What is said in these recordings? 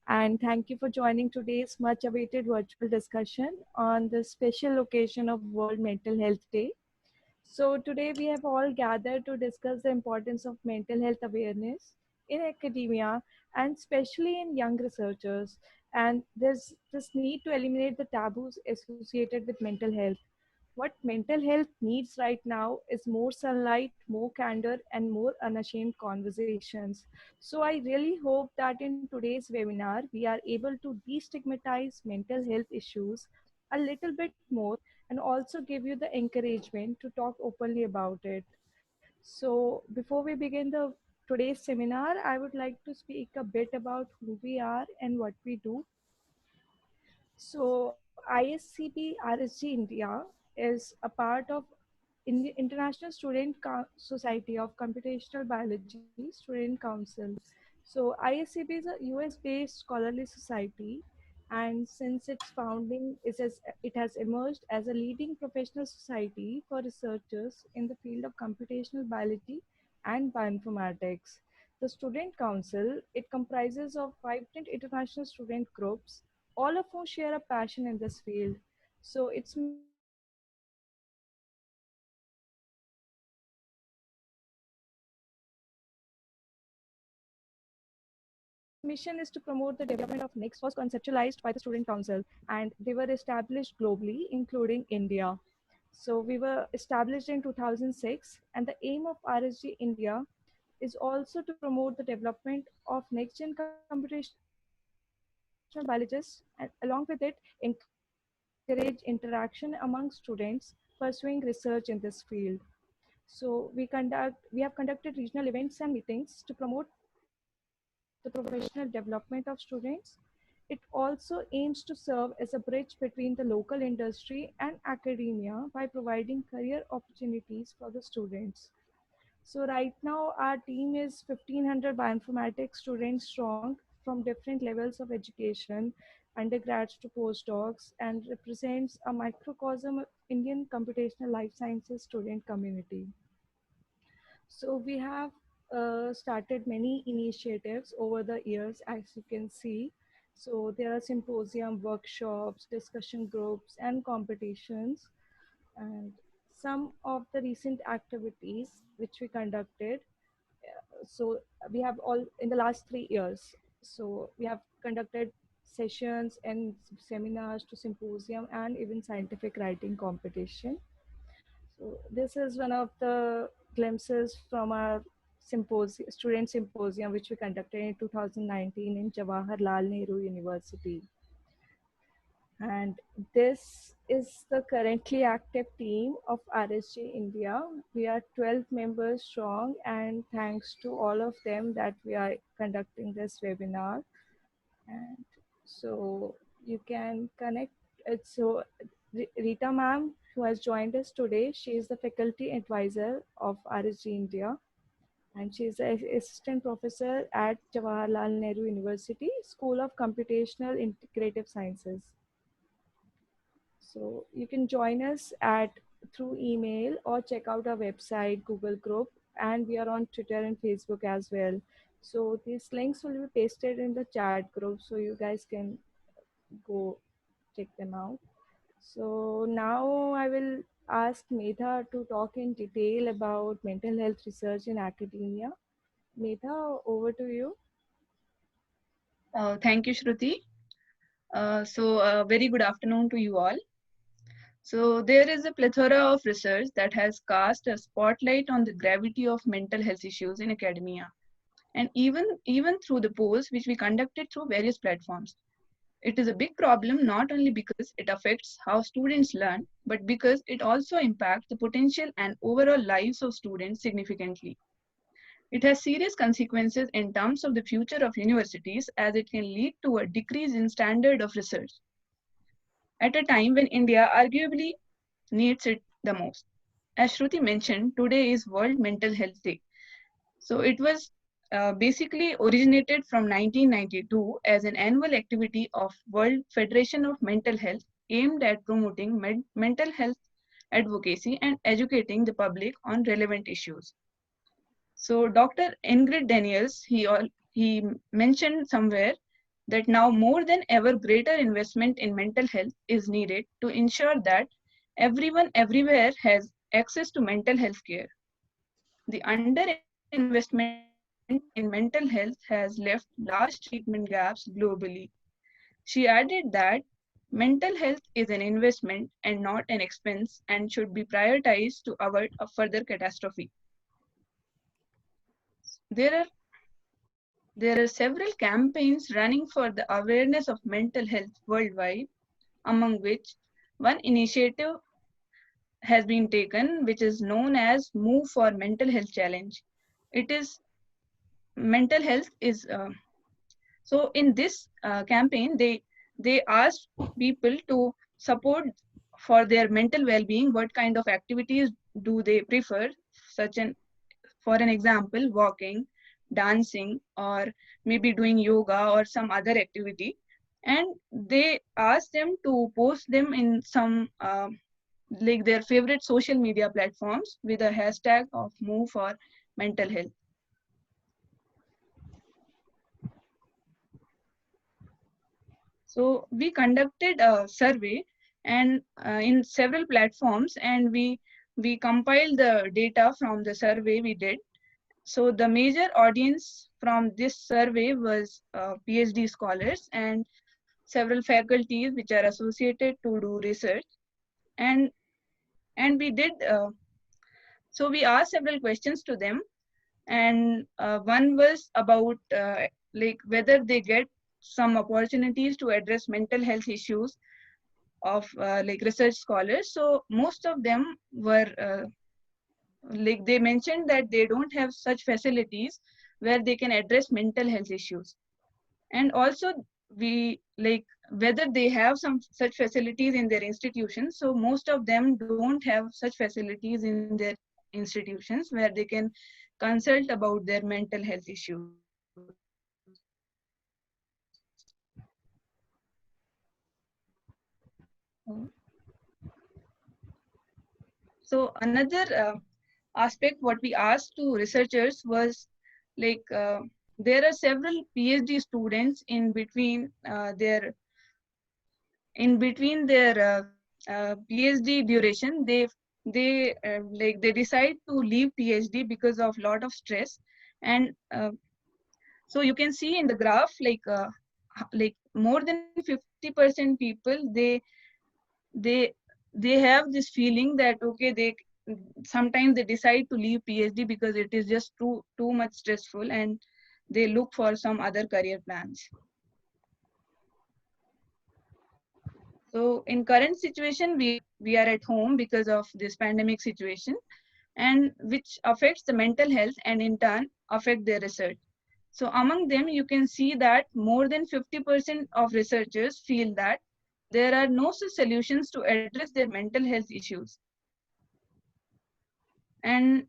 and thank you for joining today's much awaited virtual discussion on the special occasion of World Mental Health Day. So, today we have all gathered to discuss the importance of mental health awareness in academia and especially in young researchers. And there's this need to eliminate the taboos associated with mental health. What mental health needs right now is more sunlight, more candor, and more unashamed conversations. So, I really hope that in today's webinar, we are able to destigmatize mental health issues a little bit more and also give you the encouragement to talk openly about it. So, before we begin the today's seminar, I would like to speak a bit about who we are and what we do. So ISCB-RSG India is a part of International Society of Computational Biology Student Council. So ISCB is a US-based scholarly society, and since its founding, it has emerged as a leading professional society for researchers in the field of computational biology and bioinformatics. The Student Council, it comprises of vibrant international student groups, all of whom share a passion in this field. So its mission is to promote the development of next generation scientists and informaticians. Its mission is to promote the development of next was conceptualized by the Student Council, and they were established globally, including India. So we were established in 2006, and the aim of RSG India is also to promote the development of next-gen computational biologists, and along with it, encourage interaction among students pursuing research in this field. So we have conducted regional events and meetings to promote the professional development of students. It also aims to serve as a bridge between the local industry and academia by providing career opportunities for the students. So right now our team is 1500 bioinformatics students strong from different levels of education, undergrads to postdocs, and represents a microcosm of Indian computational life sciences student community. So we have started many initiatives over the years, as you can see. So there are symposium, workshops, discussion groups, and competitions. And some of the recent activities which we conducted, so we have all in the last 3 years. So we have conducted sessions and seminars to symposium and even scientific writing competition. So this is one of the glimpses from our student symposium, which we conducted in 2019 in Jawaharlal Nehru University. And this is the currently active team of RSG India. We are 12 members strong, and thanks to all of them that we are conducting this webinar. And so you can connect. So Rita ma'am, who has joined us today, she is the faculty advisor of RSG India, and she is the assistant professor at Jawaharlal Nehru University, School of Computational Integrative Sciences. So you can join us at through email or check out our website, Google group, and we are on Twitter and Facebook as well. So these links will be pasted in the chat group, so you guys can go check them out. So now I will ask Medha to talk in detail about mental health research in academia. Medha, over to you. Thank you, Shruti. Very good afternoon to you all. So, there is a plethora of research that has cast a spotlight on the gravity of mental health issues in academia, and even through the polls which we conducted through various platforms. It is a big problem not only because it affects how students learn, but because it also impacts the potential and overall lives of students significantly. It has serious consequences in terms of the future of universities as it can lead to a decrease in standard of research at a time when India arguably needs it the most. As Shruti mentioned, today is World Mental Health Day. So it was basically originated from 1992 as an annual activity of World Federation of Mental Health aimed at promoting mental health advocacy and educating the public on relevant issues. So Dr. Ingrid Daniels, he mentioned somewhere that now more than ever greater investment in mental health is needed to ensure that everyone everywhere has access to mental health care. The underinvestment in mental health has left large treatment gaps globally. She added that mental health is an investment and not an expense and should be prioritized to avoid a further catastrophe. There are there are several campaigns running for the awareness of mental health worldwide, among which one initiative has been taken, which is known as Move for Mental Health Challenge. It is mental health is so in this campaign they asked people to support for their mental well-being. What kind of activities do they prefer? Such an For an example, walking, dancing, or maybe doing yoga or some other activity. And they asked them to post them in some like their favorite social media platforms with a hashtag of Move for Mental Health. So we conducted a survey and in several platforms, and we compiled the data from the survey we did. So the major audience from this survey was PhD scholars and several faculties which are associated to do research. And we did so we asked several questions to them, and one was about like whether they get some opportunities to address mental health issues of like research scholars. So most of them were like they mentioned that they don't have such facilities where they can address mental health issues. And also we like whether they have some such facilities in their institutions. So most of them don't have such facilities in their institutions where they can consult about their mental health issues. So another aspect what we asked to researchers was like there are several PhD students in between their PhD duration. They decide to leave PhD because of lot of stress. And so you can see in the graph like more than 50% people they they have this feeling that okay, they sometimes they decide to leave PhD because it is just too much stressful, and they look for some other career plans. So in current situation, we are at home because of this pandemic situation, and which affects the mental health and in turn affect their research. So among them, you can see that more than 50% of researchers feel that there are no such solutions to address their mental health issues. And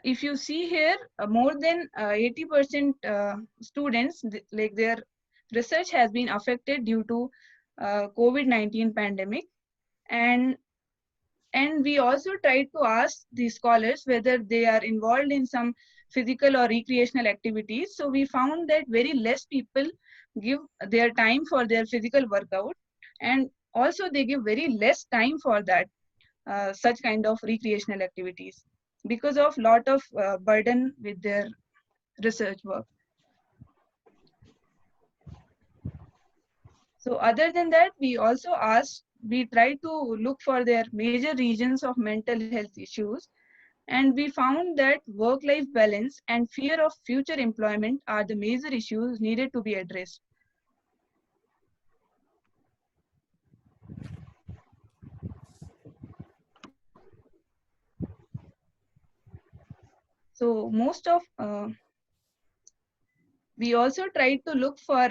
if you see here, more than 80% students, like their research has been affected due to COVID-19 pandemic. And we also tried to ask the scholars whether they are involved in some physical or recreational activities. So we found that very less people give their time for their physical workout, and also they give very less time for that such kind of recreational activities because of lot of burden with their research work. So other than that, we try to look for their major regions of mental health issues, and we found that work-life balance and fear of future employment are the major issues needed to be addressed. So we also tried to look for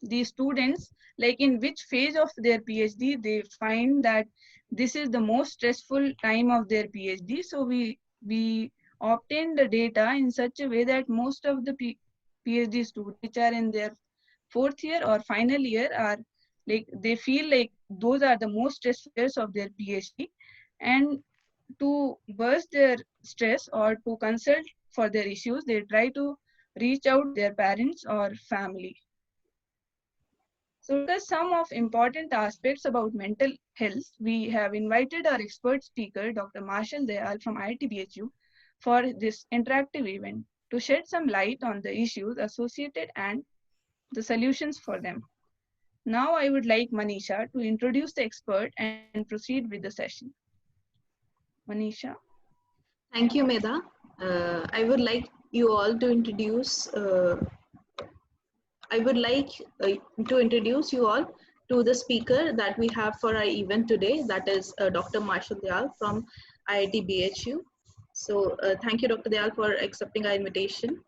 the students, like in which phase of their PhD they find that this is the most stressful time of their PhD. So we obtained the data in such a way that most of the PhD students which are in their fourth year or final year are like they feel like those are the most stressful years of their PhD. And to burst their stress or to consult for their issues, they try to reach out to their parents or family. So to discuss some of important aspects about mental health, we have invited our expert speaker, Dr. Marshal Dhayal from IIT-BHU, for this interactive event to shed some light on the issues associated and the solutions for them. Now I would like Manisha to introduce the expert and proceed with the session. Manisha. Thank you, Medha. I would like you all to introduce. I would like to introduce you all to the speaker that we have for our event today. That is Dr. Marshal Dayal from IIT-BHU. So thank you, Dr. Dayal, for accepting our invitation.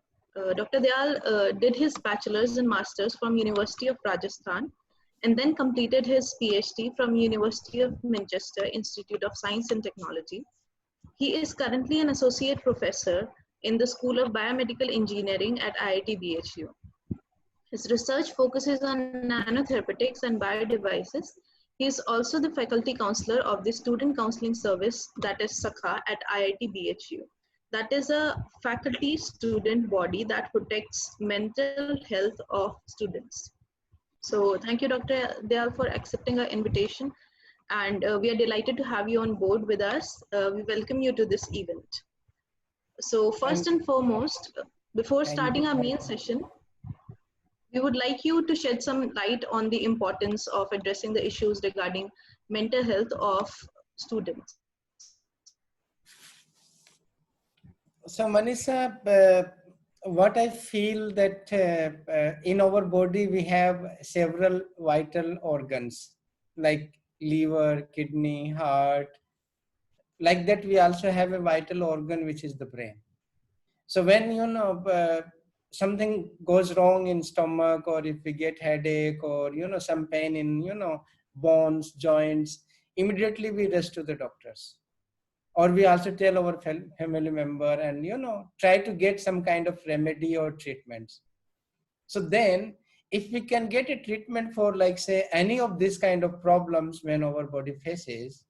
Dr. Dayal did his bachelor's and master's from University of Rajasthan, and then completed his PhD from University of Manchester Institute of Science and Technology. He is currently an associate professor in the School of Biomedical Engineering at IIT-BHU. His research focuses on nanotherapeutics and biodevices. He is also the faculty counselor of the Student Counseling Service, that is SAKHA, at IIT-BHU. That is a faculty-student body that protects mental health of students. So thank you, Dr. Dayal, for accepting our invitation. And we are delighted to have you on board with us. We welcome you to this event. So first and foremost, before starting our main session, we would like you to shed some light on the importance of addressing the issues regarding mental health of students. So Manisha, what I feel that in our body we have several vital organs like liver, kidney, heart. Like that we also have a vital organ which is the brain. So when something goes wrong in stomach, or if we get headache, or some pain in bones, joints, immediately we rush to the doctors, or we also tell our family member and try to get some kind of remedy or treatments. So then if we can get a treatment for, like, say, any of these kind of problems when our body faces,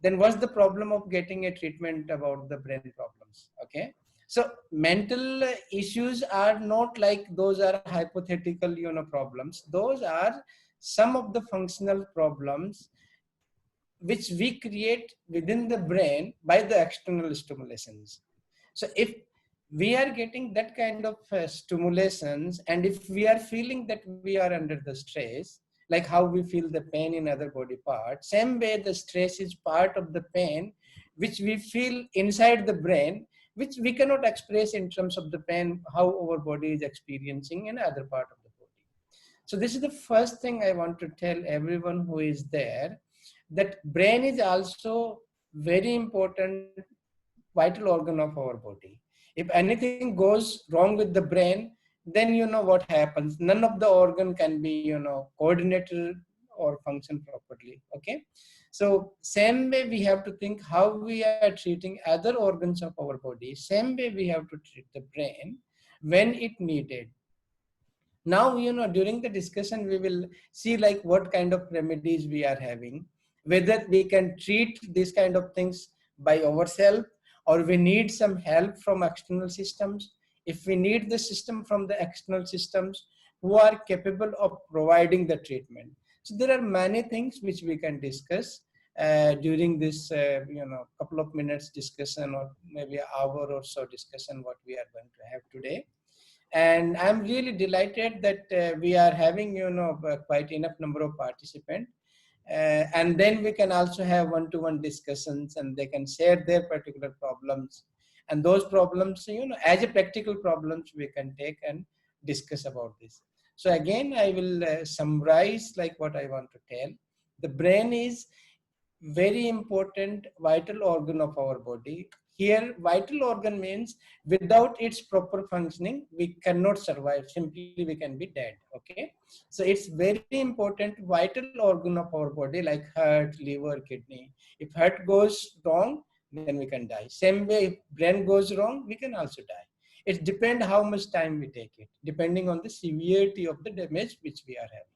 then what's the problem of getting a treatment about the brain problems? Okay, so mental issues are not like those are hypothetical problems. Those are some of the functional problems which we create within the brain by the external stimulations. So if we are getting that kind of stimulations, and if we are feeling that we are under the stress, like how we feel the pain in other body parts, same way the stress is part of the pain which we feel inside the brain, which we cannot express in terms of the pain how our body is experiencing in other part of the body. So this is the first thing I want to tell everyone who is there, that brain is also very important vital organ of our body. If anything goes wrong with the brain, then what happens. None of the organ can be coordinated or function properly. Okay, so same way we have to think how we are treating other organs of our body. Same way we have to treat the brain when it needed. Now during the discussion we will see like what kind of remedies we are having, whether we can treat these kind of things by ourselves, or we need some help from external systems. If we need the system from the external systems who are capable of providing the treatment. So there are many things which we can discuss during this couple of minutes discussion, or maybe an hour or so discussion what we are going to have today. And I'm really delighted that we are having quite enough number of participants. And then we can also have one-to-one discussions, and they can share their particular problems, and those problems as a practical problems we can take and discuss about this. So again I will summarize like what I want to tell. The brain is very important vital organ of our body. Here vital organ means without its proper functioning we cannot survive, simply we can be dead. Okay, so it's very important vital organ of our body, like heart, liver, kidney. If heart goes wrong, then we can die. Same way if brain goes wrong, we can also die. It depends how much time we take it, depending on the severity of the damage which we are having.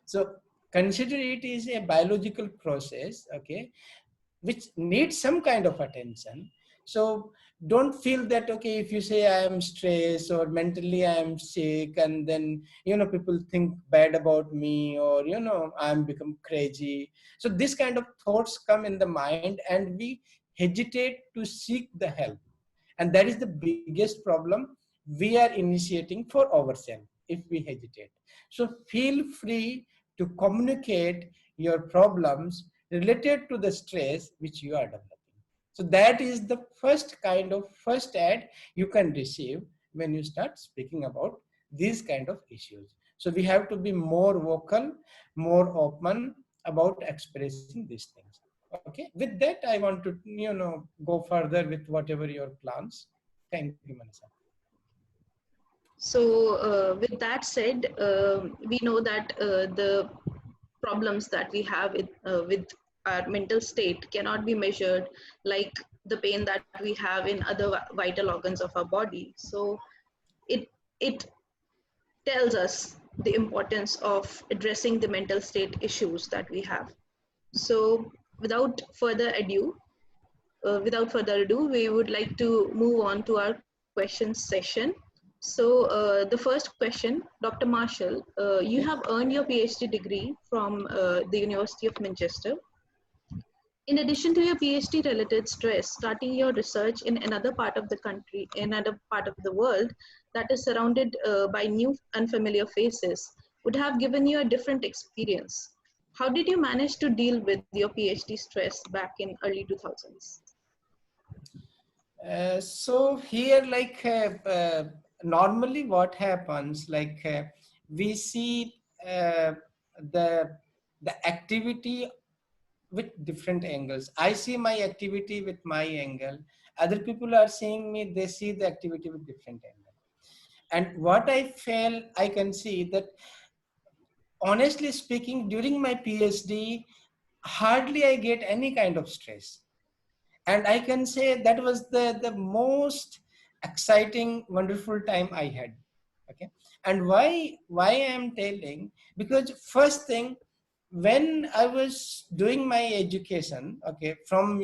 So consider it is a biological process, okay, which needs some kind of attention. So don't feel that, okay, if you say I am stressed or mentally I am sick, and then, people think bad about me, or, I'm become crazy. So this kind of thoughts come in the mind, and we hesitate to seek the help. And that is the biggest problem we are initiating for ourselves if we hesitate. So feel free to communicate your problems related to the stress which you are developing. So that is the first aid you can receive when you start speaking about these kind of issues. So we have to be more vocal, more open about expressing these things. Okay, with that I want to go further with whatever your plans. Thank you, Manasa. So with that said, we know that the problems that we have with our mental state cannot be measured like the pain that we have in other vital organs of our body. So it tells us the importance of addressing the mental state issues that we have. So without further ado, we would like to move on to our questions session. So the first question, Dr. Marshall, you have earned your PhD degree from the University of Manchester. In addition to your PhD related stress, starting your research in another part of the country, another part of the world that is surrounded by new unfamiliar faces would have given you a different experience. How did you manage to deal with your PhD stress back in early 2000s? So here, normally what happens, we see the the activity with different angles. I see my activity with my angle. Other people are seeing me, they see the activity with different angle. And what I felt, I can see that, honestly speaking, during my PhD, hardly I get any kind of stress. And I can say that was the most exciting, wonderful time I had. Okay. And why I am telling, because first thing, when I was doing my education, okay, from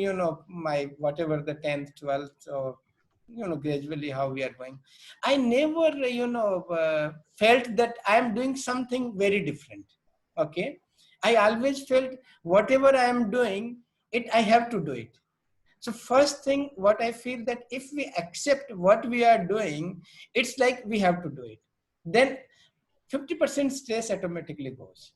my whatever the 10th, 12th, or gradually how we are going, I never felt that I am doing something very different. Okay. I always felt whatever I am doing it, I have to do it. So first thing, what I feel, that if we accept what we are doing, it's like we have to do it. Then 50% stress automatically goes.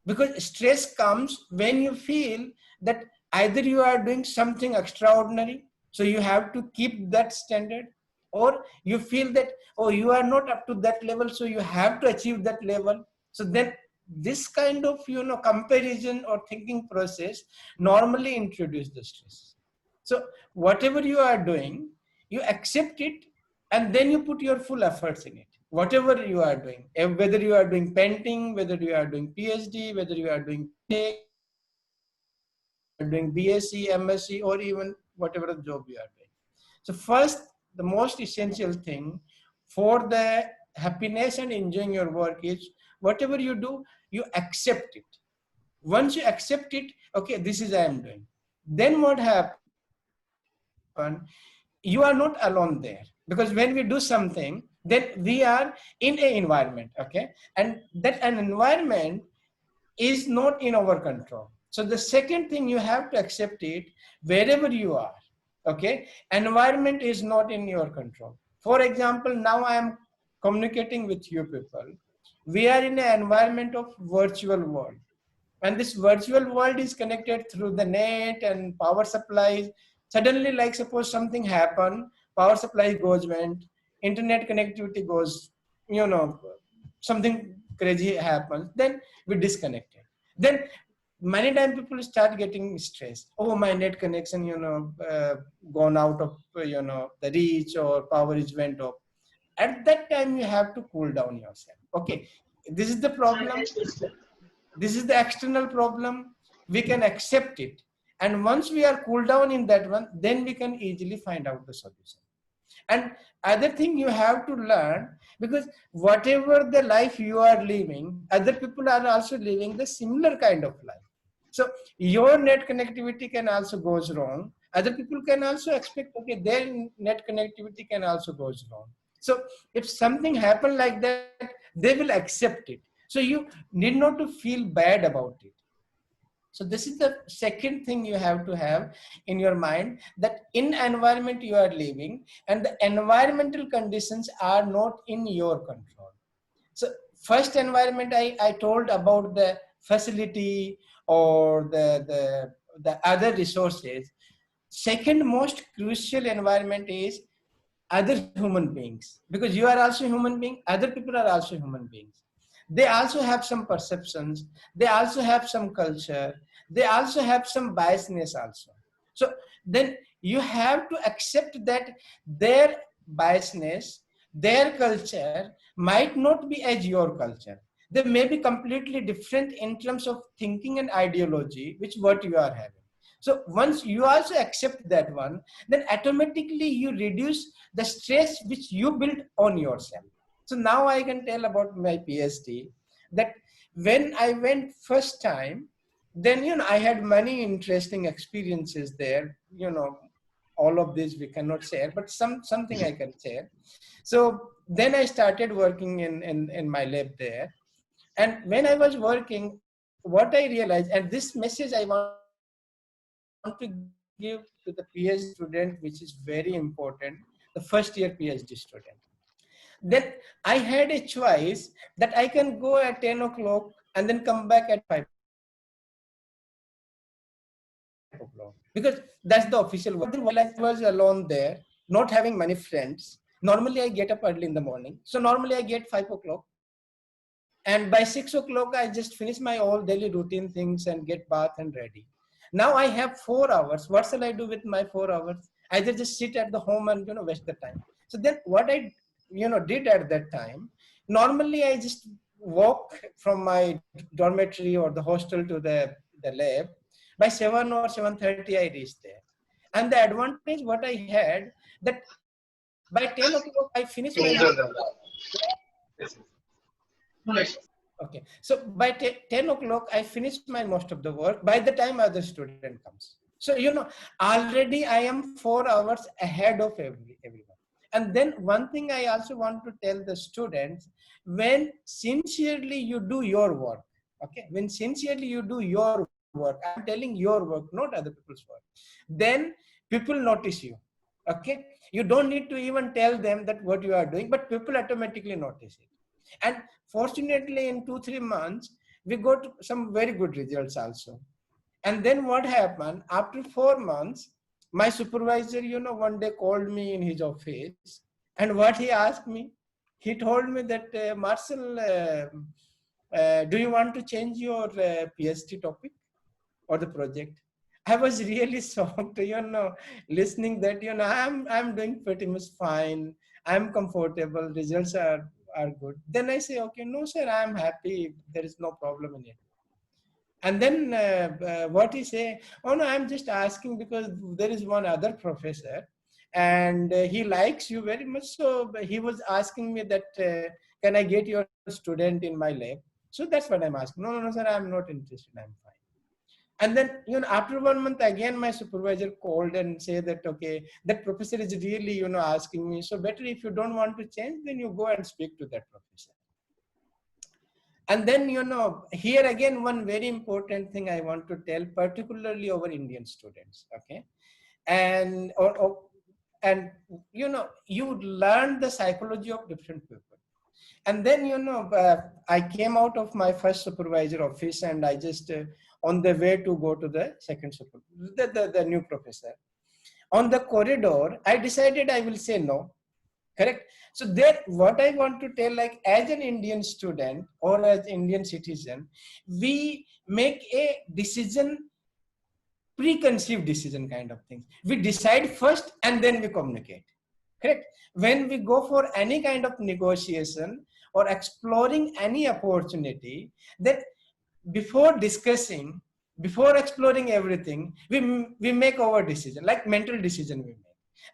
Because stress comes when you feel that either you are doing something extraordinary, so you have to keep that standard, or you feel that, oh, you are not up to that level, so you have to achieve that level. So then this kind of comparison or thinking process normally introduce the stress. So whatever you are doing, you accept it, and then you put your full efforts in it. Whatever you are doing, whether you are doing painting, whether you are doing PhD, whether you are doing tech, whether you are doing BSc, MSc, or even whatever job you are doing. So first, the most essential thing for the happiness and enjoying your work is, whatever you do, you accept it. Once you accept it, okay, this is I am doing. Then what happen? You are not alone there, because when we do something, then we are in an environment, okay, and that an environment is not in our control. So the second thing, you have to accept it wherever you are. Okay, environment is not in your control. For example, now I am communicating with you people. We are in an environment of virtual world, and this virtual world is connected through the net and power supplies. Suddenly, like suppose something happen, power supply goes went, internet connectivity goes, something crazy happens, then we disconnected. Then many times people start getting stressed. Oh, my net connection, gone out of, the reach, or power is went off. At that time, you have to cool down yourself. Okay, this is the problem. This is the external problem. We can accept it. And once we are cooled down in that one, then we can easily find out the solution. And other thing you have to learn, because whatever the life you are living, other people are also living the similar kind of life. So your net connectivity can also goes wrong. Other people can also expect, okay, their net connectivity can also goes wrong. So if something happen like that, they will accept it. So you need not to feel bad about it. So this is the second thing you have to have in your mind, that in environment you are living and the environmental conditions are not in your control. So first environment I told about the facility or the other resources. Second most crucial environment is other human beings, because you are also human being, other people are also human beings. They also have some perceptions, they also have some culture, they also have some biasness also. So then you have to accept that their biasness, their culture might not be as your culture. They may be completely different in terms of thinking and ideology, which what you are having. So once you also accept that one, then automatically you reduce the stress which you build on yourself. So now I can tell about my PhD, that when I went first time, then I had many interesting experiences there. All of this we cannot share, but something I can share. So then I started working in my lab there. And when I was working, what I realized, and this message I want to give to the PhD student, which is very important, the first year PhD student. Then I had a choice that I can go at 10 o'clock and then come back at 5 o'clock. Because that's the official work time. But what I realized while I was alone there, not having many friends, normally I get up early in the morning. So normally I get 5 o'clock. And by 6 o'clock, I just finish my all daily routine things and get bath and ready. Now I have 4 hours. What shall I do with my 4 hours? Either just sit at the home and waste the time. So then what I did at that time, normally I just walk from my dormitory or the hostel to the lab. By 7 or 7:30 I reached there. And the advantage what I had, that by 10 o'clock I finished my most of the work. Okay, so by 10 o'clock, I finished my most of the work by the time other student comes. So, already I am 4 hours ahead of everyone. And then one thing I also want to tell the students, when sincerely you do your work, okay, when sincerely you do your work, I'm telling your work, not other people's work, then people notice you. Okay, you don't need to even tell them that what you are doing, but people automatically notice it. And fortunately, in 2-3 months, we got some very good results also. And then what happened? After 4 months, my supervisor, one day called me in his office. And what he asked me? He told me that, Marshal, do you want to change your PhD topic or the project? I was really shocked, listening that, I'm doing pretty much fine. I'm comfortable. Results are good. Then I say, okay, no, sir, I'm happy. There is no problem in it. And then what he say, oh no, I'm just asking because there is one other professor and he likes you very much. So he was asking me that, can I get your student in my lab? So that's what I'm asking. No, no, no, sir, I'm not interested. I'm fine. And then, after 1 month, again, my supervisor called and said that, okay, that professor is really, asking me. So better if you don't want to change, then you go and speak to that professor. And then, here again, one very important thing I want to tell, particularly our Indian students, okay? And, and you learn the psychology of different people. And then, I came out of my first supervisor office and I just, on the way to go to the second supervisor, the new professor. On the corridor, I decided I will say no. Correct. So there, what I want to tell, like as an Indian student or as Indian citizen, we make a decision, preconceived decision kind of things. We decide first and then we communicate. Correct. When we go for any kind of negotiation or exploring any opportunity, then before discussing, before exploring everything, we make our decision, like mental decision we make.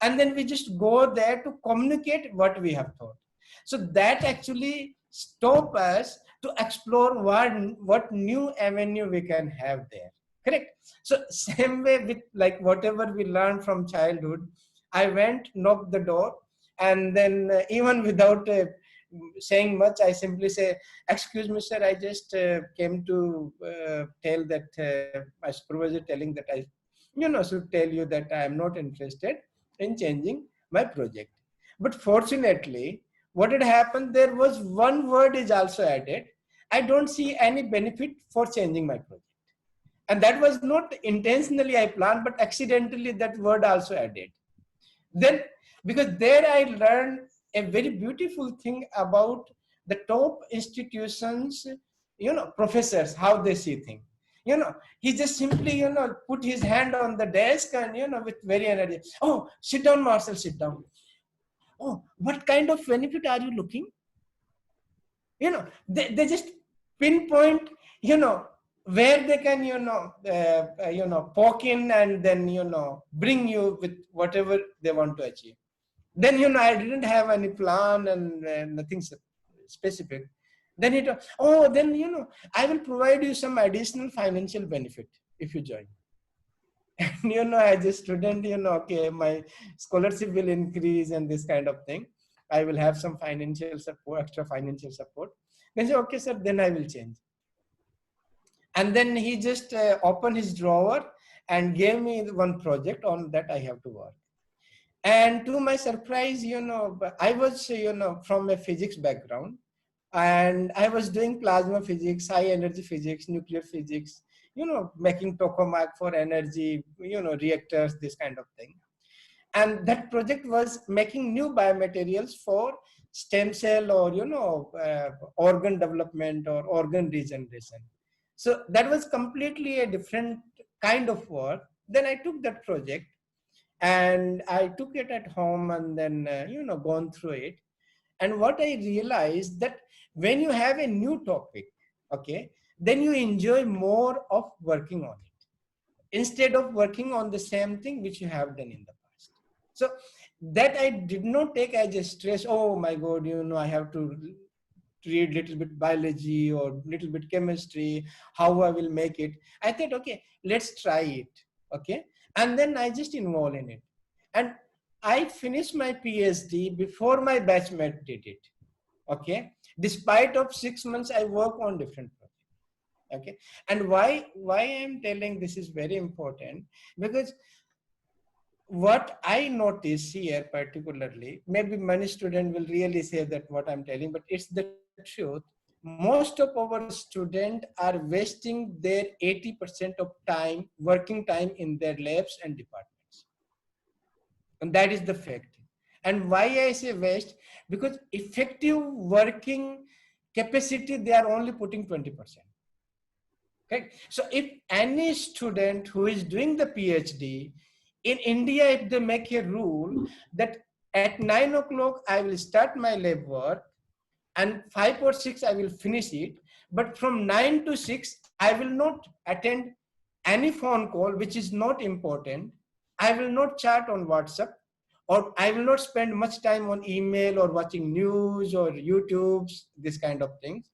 And then we just go there to communicate what we have thought. So that actually stop us to explore what new avenue we can have there. Correct. So same way with like whatever we learned from childhood, I went, knocked the door, and then even without saying much, I simply say, "Excuse me, sir, I just came to tell that my supervisor telling that I, should tell you that I am not interested in changing my project." But fortunately, what had happened? There was one word is also added. I don't see any benefit for changing my project. And that was not intentionally I planned, but accidentally that word also added. Then, because there I learned a very beautiful thing about the top institutions, professors, how they see things. He just simply, put his hand on the desk and, with very energy, "Oh, sit down, Marshal, sit down. Oh, what kind of benefit are you looking?" They just pinpoint, where they can, poke in and then, bring you with whatever they want to achieve. Then, I didn't have any plan and nothing specific. Then then, I will provide you some additional financial benefit if you join. And, as a student, okay, my scholarship will increase and this kind of thing. I will have some financial support, extra financial support. Then say, "Okay, sir, then I will change." And then he just opened his drawer and gave me one project on that I have to work. And to my surprise, I was, from a physics background, and I was doing plasma physics, high energy physics, nuclear physics, making tokamak for energy, reactors, this kind of thing. And that project was making new biomaterials for stem cell or, organ development or organ regeneration. So that was completely a different kind of work. Then I took that project and I took it at home and then, gone through it. And what I realized that when you have a new topic, okay, then you enjoy more of working on it instead of working on the same thing which you have done in the past. So that I did not take as a stress. Oh my God, I have to read little bit biology or little bit chemistry, how I will make it. I thought, okay, let's try it. Okay. And then I just involved in it. And I finished my PhD before my batchmate did it. Okay. Despite of 6 months, I work on different projects. Okay. And why I'm telling this is very important, because what I notice here particularly, maybe many students will really say that what I'm telling, but it's the truth. Most of our students are wasting their 80% of time, working time in their labs and departments. And that is the fact. And why I say waste? Because effective working capacity, they are only putting 20%. Okay. So if any student who is doing the PhD in India, if they make a rule that at 9 o'clock I will start my lab work and 5 or 6 I will finish it, but from 9 to 6 I will not attend any phone call which is not important. I will not chat on WhatsApp, or I will not spend much time on email or watching news or YouTube's, this kind of things.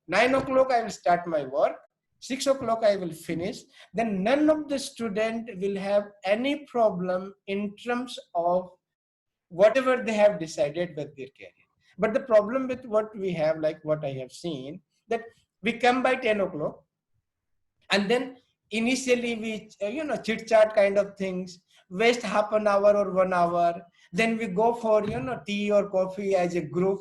9 o'clock I will start my work, 6 o'clock I will finish. Then none of the student will have any problem in terms of whatever they have decided with their career. But the problem with what we have, like what I have seen, that we come by 10 o'clock and then initially we chit chat kind of things, waste half an hour or 1 hour, then we go for tea or coffee as a group,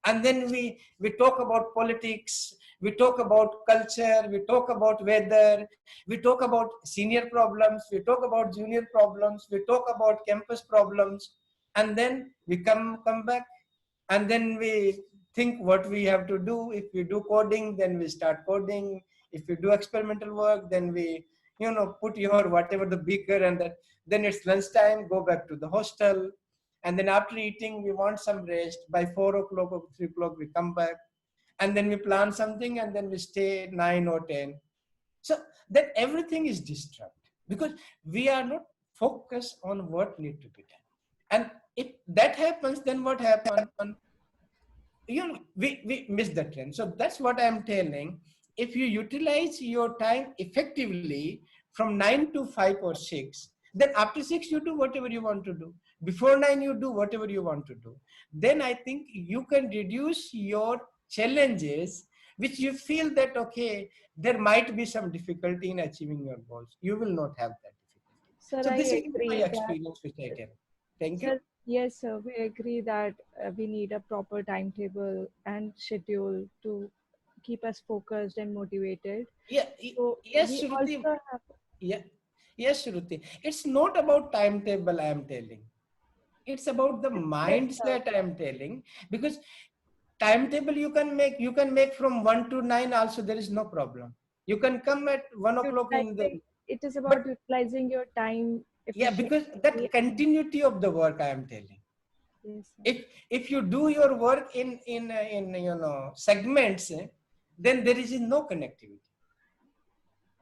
and then we talk about politics, we talk about culture, we talk about weather, we talk about senior problems, we talk about junior problems, we talk about campus problems, and then we come back, and then we think what we have to do. If we do coding, then we start coding. If we do experimental work, then we put your whatever the beaker, and that, then it's lunchtime, go back to the hostel, and then after eating we want some rest. By 4 o'clock or 3 o'clock we come back, and then we plan something, and then we stay 9 or 10. So that everything is distracted because we are not focused on what need to be done. And if that happens, then what happens? We miss the trend. So that's what I'm telling. if you utilize your time effectively from 9 to 5 or 6, then after 6 you do whatever you want to do. Before 9 you do whatever you want to do. Then I think you can reduce your challenges which you feel that, okay, there might be some difficulty in achieving your goals. You will not have that difficulty. Sir, So I this is my agree that, experience which I tell. Thank you. sir, yes, sir, we agree that we need a proper timetable and schedule to keep us focused and motivated. Yeah, So yes, we Shruti. also have, Yeah, yes, Shruti. It's not about timetable I am telling. It's about the yes, sir. mindset I am telling, because timetable you can make from 1 to 9 also, there is no problem. You can come at 1 o'clock in the, Utilizing, it is about but utilizing your time yeah, efficiently. because that continuity of the work I am telling. Yes, sir. If you do your work in segments, then there is no connectivity.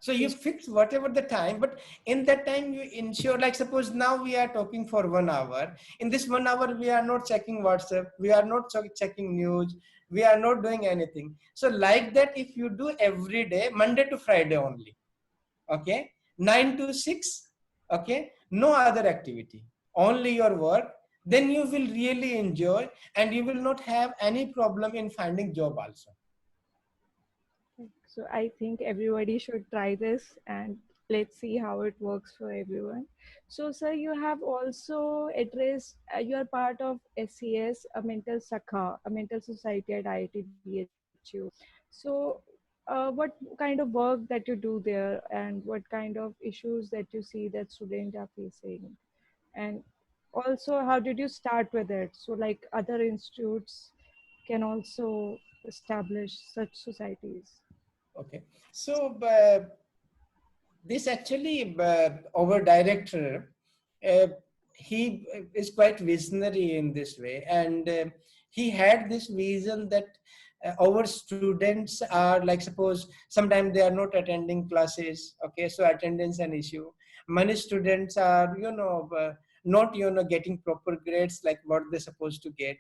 So you Yes, fix whatever the time, but in that time you ensure, like suppose now we are talking for 1 hour. In this 1 hour, we are not checking WhatsApp, we are not checking news, we are not doing anything. So like that, if you do every day, Monday to Friday only, okay, 9 to 6, okay, no other activity, only your work, then you will really enjoy and you will not have any problem in finding job also. so I think everybody should try this and let's see how it works for everyone. So, sir, you have also addressed, you are part of SCS, a mental Sakha, a mental society at IIT-BHU. So, what kind of work that you do there and what kind of issues that you see that students are facing? And also, how did you start with it? So, like other institutes can also establish such societies. Okay, so this actually our director, uh, he is quite visionary in this way, and he had this vision that our students are, like suppose sometimes they are not attending classes, okay, so attendance an issue. Many students are not getting proper grades like what they're supposed to get.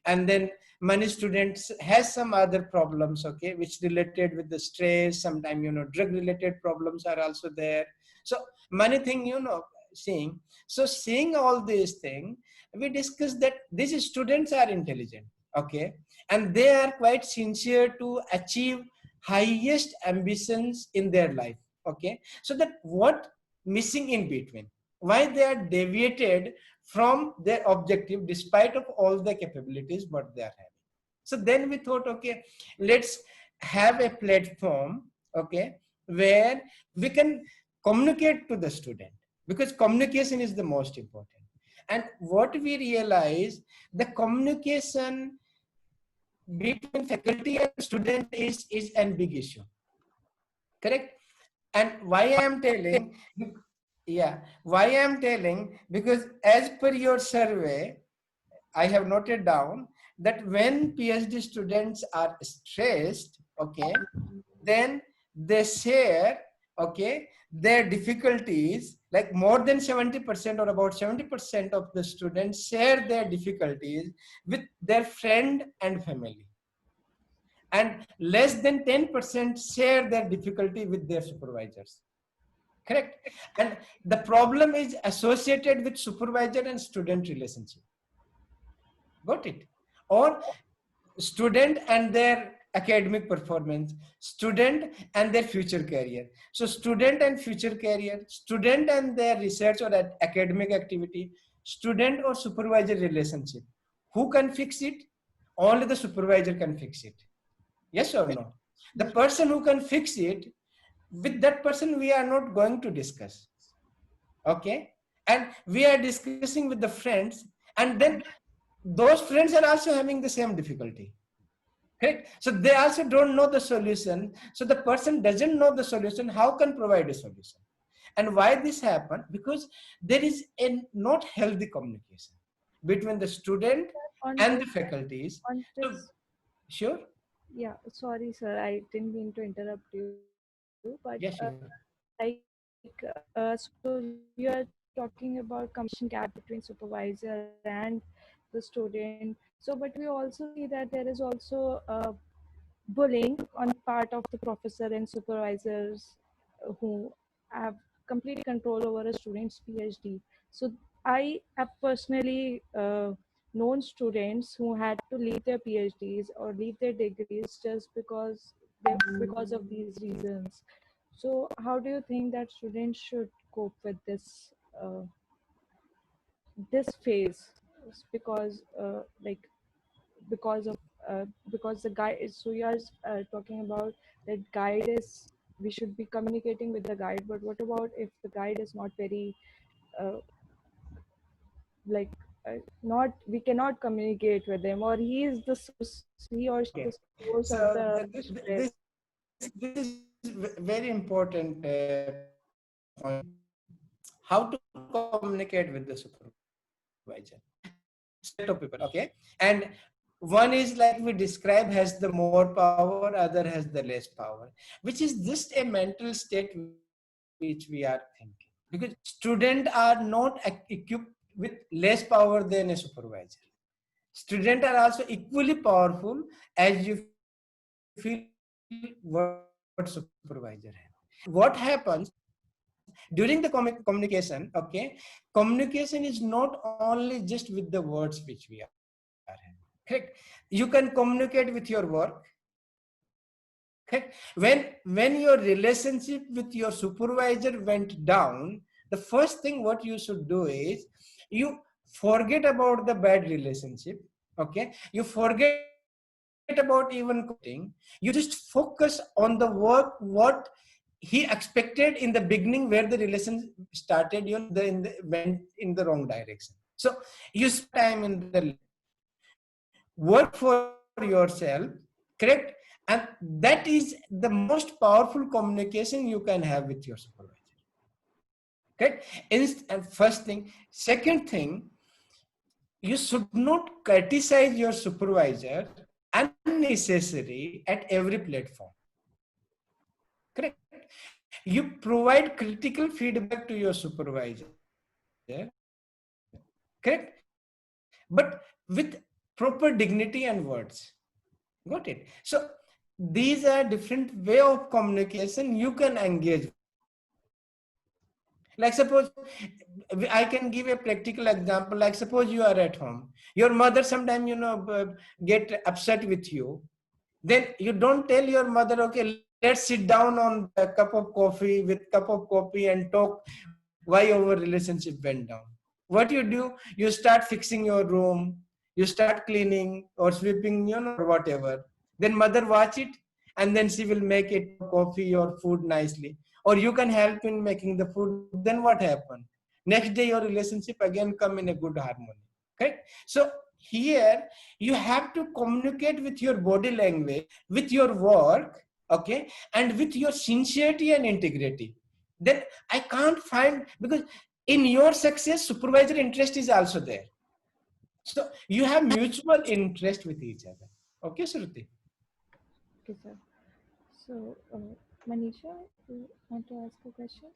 And then many students has some other problems, okay, which related with the stress. Sometimes drug related problems are also there. So many thing, seeing all these things, we discussed that these students are intelligent, okay, and they are quite sincere to achieve highest ambitions in their life, okay. So that what missing in between, why they are deviated from their objective despite of all the capabilities what they are having. So then we thought, okay, let's have a platform, okay, where we can communicate to the student, because communication is the most important. And what we realize, the communication between faculty and student is a big issue, correct? And why I am telling, yeah, why I am telling, because as per your survey, I have noted down that when PhD students are stressed, okay, then they share, okay, their difficulties, like more than 70% or about 70% of the students share their difficulties with their friend and family. And less than 10% share their difficulty with their supervisors. Correct? And the problem is associated with supervisor and student relationship. Got it? Or student and their academic performance, student and their future career. So student and future career, student and their research or academic activity, student or supervisor relationship. Who can fix it? Only the supervisor can fix it. Yes or no? The person who can fix it, with that person we are not going to discuss, okay, and we are discussing with the friends, and then those friends are also having the same difficulty, correct? So they also don't know the solution. So the person doesn't know the solution, how can provide a solution? And why this happened? Because there is a not healthy communication between the student On and this, the faculties. on So this, sure. yeah, sorry, sir, I didn't mean to interrupt you, but Yes, sure. so you are talking about communication gap between supervisor and the student. So, but we also see that there is also bullying on part of the professor and supervisors who have complete control over a student's PhD. So I have personally known students who had to leave their PhDs or leave their degrees just because of these reasons. So how do you think that students should cope with this phase? Because because of because the guide is, so you are talking about that guide is, we should be communicating with the guide, but what about if the guide is not very uh, like not, we cannot communicate with him, or he is the source, he or she Okay. is the source of So the stress? this is very important point. How to communicate with the supervisor? Set of people, okay, and one is like we describe has the more power, other has the less power, which is just a mental state which we are thinking, because students are not equipped with less power than a supervisor. Students are also equally powerful as you feel what supervisor have. What happens during the communication, okay, communication is not only just with the words which we are having, correct? You can communicate with your work, correct? When your relationship with your supervisor went down, the first thing what you should do is you forget about the bad relationship, okay, you forget about even communicating, you just focus on the work what he expected in the beginning, where the relation started, went in the wrong direction. So you spend more time in the lab, work for yourself, correct? And that is the most powerful communication you can have with your supervisor, correct? And first thing. Second thing, you should not criticize your supervisor unnecessary at every platform, correct? You provide critical feedback to your supervisor, correct, but with proper dignity and words. Got it? So these are different way of communication you can engage with. Like suppose, I can give a practical example. Like suppose you are at home, your mother sometime get upset with you. Then you don't tell your mother, okay, let's sit down on the cup of coffee, with cup of coffee, and talk why our relationship went down. What you do, you start fixing your room, you start cleaning or sweeping, or whatever. Then mother watch it, and then she will make a cup of coffee or food nicely, or you can help in making the food. Then what happen? Next day your relationship again come in a good harmony, correct? So here you have to communicate with your body language, with your work, okay, and with your sincerity and integrity. Then I can't find, because in your success supervisor interest is also there, so you have mutual interest with each other. Okay, Shruti? Okay, sir. So Manisha, you want to ask a question?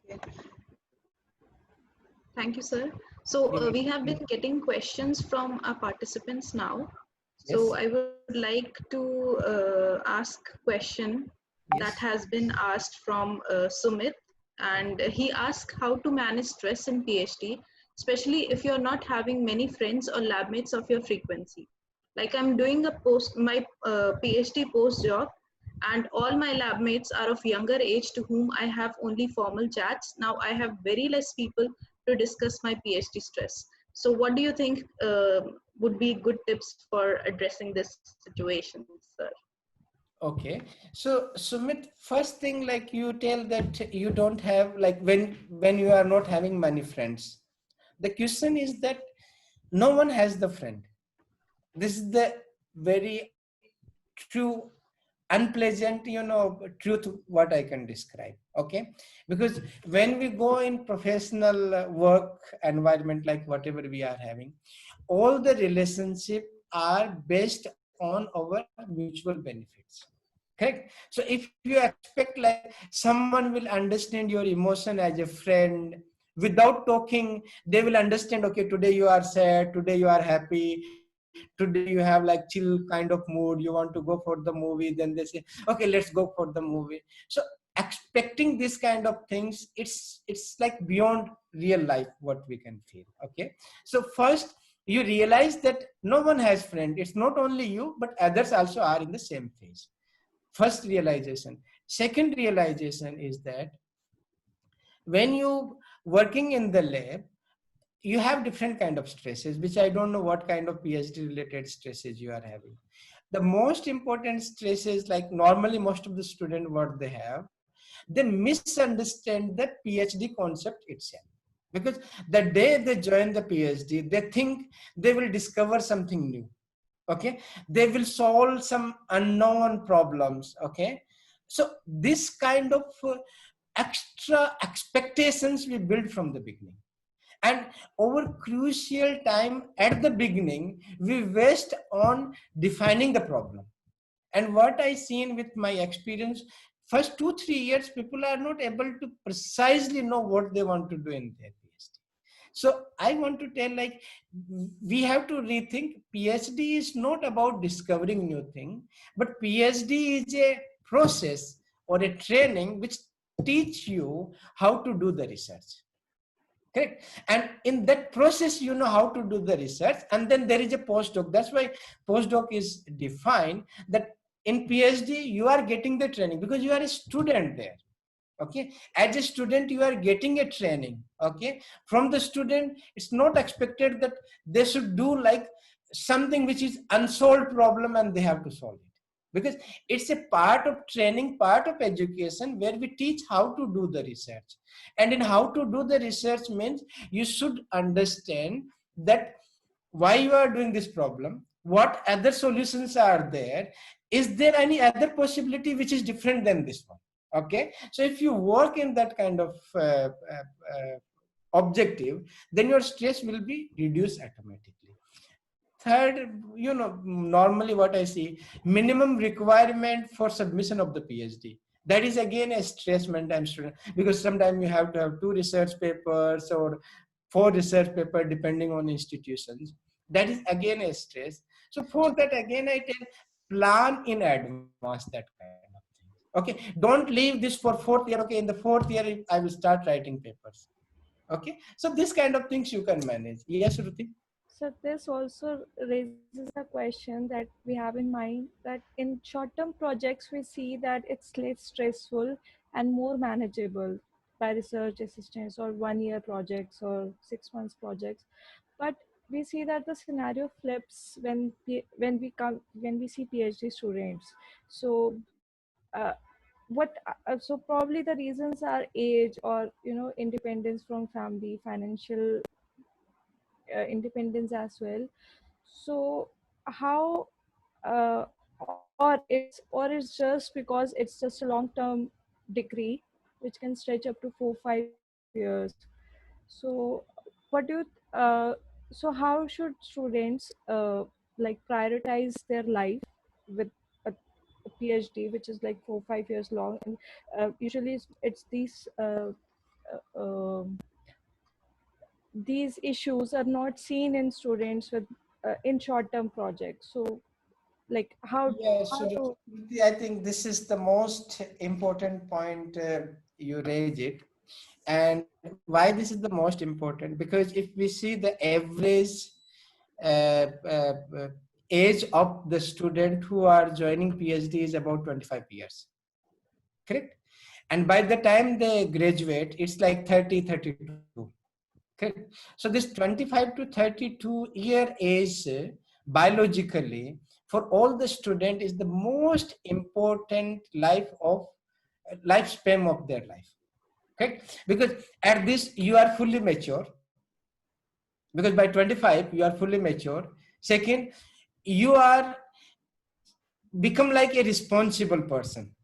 Thank you, sir. So You're we have welcome. been getting questions from our participants now. So Yes, I would like to ask question that yes. has been asked from Sumit, and he asked how to manage stress in PhD, especially if you're not having many friends or lab mates of your frequency. Like I'm doing my PhD postdoc, and all my lab mates are of younger age to whom I have only formal chats. Now I have very less people to discuss my PhD stress. So what do you think would be good tips for addressing this situation, sir? Okay, so Sumit, first thing, like you tell that you don't have, like when you are not having many friends, the question is that no one has the friend. This is the very true unpleasant, truth what I can describe. Okay, because when we go in professional work environment, like whatever we are having, all the relationship are based on our mutual benefits, correct? So if you expect like someone will understand your emotion as a friend without talking, they will understand, okay, today you are sad, today you are happy, today you have like chill kind of mood, you want to go for the movie, then they say okay, let's go for the movie. So expecting this kind of things, it's like beyond real life what we can feel. Okay, so first you realize that no one has friend, it's not only you but others also are in the same phase. First realization. Second realization is that when you working in the lab, you have different kind of stresses, which I don't know what kind of PhD related stresses you are having. The most important stresses, like normally most of the student what they have, they misunderstand the PhD concept itself. Because the day they join the PhD, they think they will discover something new. Okay, they will solve some unknown problems. Okay, so this kind of extra expectations we build from the beginning, and over crucial time at the beginning we waste on defining the problem. And what I seen with my experience, first 2-3 years people are not able to precisely know what they want to do in their PhD. So I want to tell, like, we have to rethink. PhD is not about discovering new thing, but PhD is a process or a training which teach you how to do the research. Correct. And in that process, you know how to do the research. And then there is a postdoc. That's why postdoc is defined, that in PhD, you are getting the training because you are a student there. Okay. As a student, you are getting a training. Okay. From the student, it's not expected that they should do like something which is unsolved problem and they have to solve it. Because it's a part of training, part of education, where we teach how to do the research. And in how to do the research means you should understand that why you are doing this problem, what other solutions are there, is there any other possibility which is different than this one. Okay, so if you work in that kind of objective, then your stress will be reduced automatically. Third, normally what I see, minimum requirement for submission of the PhD. That is again a stress maintain student, because sometimes you have to have 2 research papers or 4 research papers depending on institutions. That is again a stress. So for that, again I tell, plan in advance that kind of thing. Okay, don't leave this for 4th year. Okay, in the 4th year I will start writing papers. Okay, so this kind of things you can manage. Yes, Ruti? So this also raises a question that we have in mind, that in short-term projects we see that it's less stressful and more manageable by research assistants or 1-year projects or 6 months projects. But we see that the scenario flips when we see PhD students. So so probably the reasons are age, or independence from family, financial independence as well. So how or it's just because it's just a long term degree which can stretch up to 4-5 years. So what do you so how should students like prioritize their life with a PhD which is like 4-5 years long? And usually it's these issues are not seen in students with in short-term projects. So like Yeah, how so to I think this is the most important point you raise it. And why this is the most important? Because if we see the average uh, uh, uh, age of the student who are joining PhD is about 25 years, correct? And by the time they graduate, it's like 30-32. Correct. So this 25 to 32-year age, biologically, for all the student is the most important lifespan of their life. Okay, because at this you are fully mature, because by 25 you are fully mature. Second, you are become like a responsible person,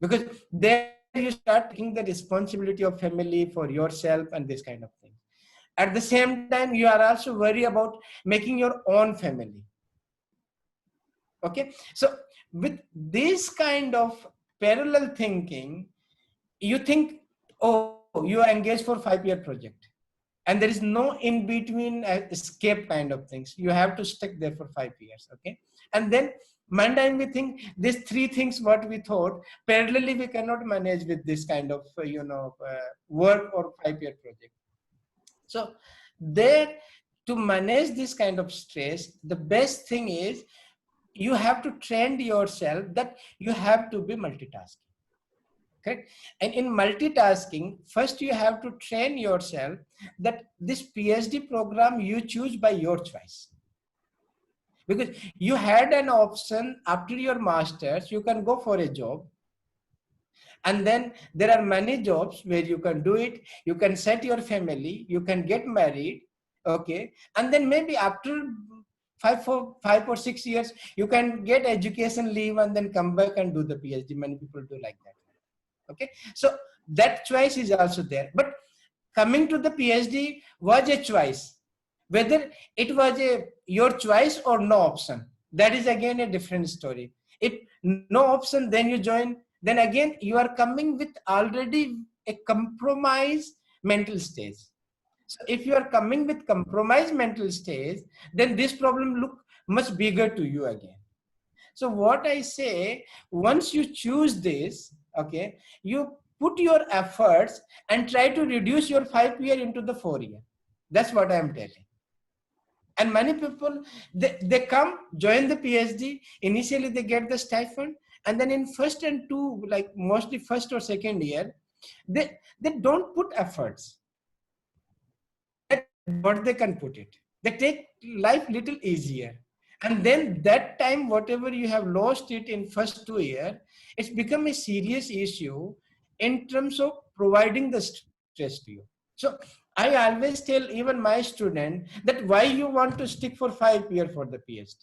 because there you start taking the responsibility of family, for yourself, and this kind of thing. At the same time, you are also worried about making your own family. Okay, so with this kind of parallel thinking, you think, oh, you are engaged for 5-year project. and there is no in between escape kind of things. You have to stick there for 5 years. Okay, and then one time we think these three things what we thought parallelly we cannot manage with this kind of work or 5-year project. So there, to manage this kind of stress, the best thing is you have to train yourself that you have to be multitasking. Okay? And in multitasking, first you have to train yourself that this PhD program you choose by your choice. Because you had an option after your master's, you can go for a job. And then there are many jobs where you can do it. You can set your family, you can get married. Okay. And then maybe after 5 or 6 years, you can get education leave and then come back and do the PhD. Many people do like that. Okay, so that choice is also there. But coming to the PhD was a choice. Whether it was your choice or no option, that is again a different story. If no option, then you join, then again you are coming with already a compromised mental stage. So if you are coming with compromised mental stage, then this problem look much bigger to you again. So what I say, once you choose this, okay, you put your efforts and try to reduce your 5 year into the 4 year. That's what I am telling. And many people, they come, join the PhD, initially they get the stipend, and then in first and two, like mostly first or second year, they don't put efforts. What they can put it. They take life little easier. And then that time, whatever you have lost it in first 2 years, it's become a serious issue in terms of providing the stress to you. So I always tell even my student that why you want to stick for 5 years for the PhD.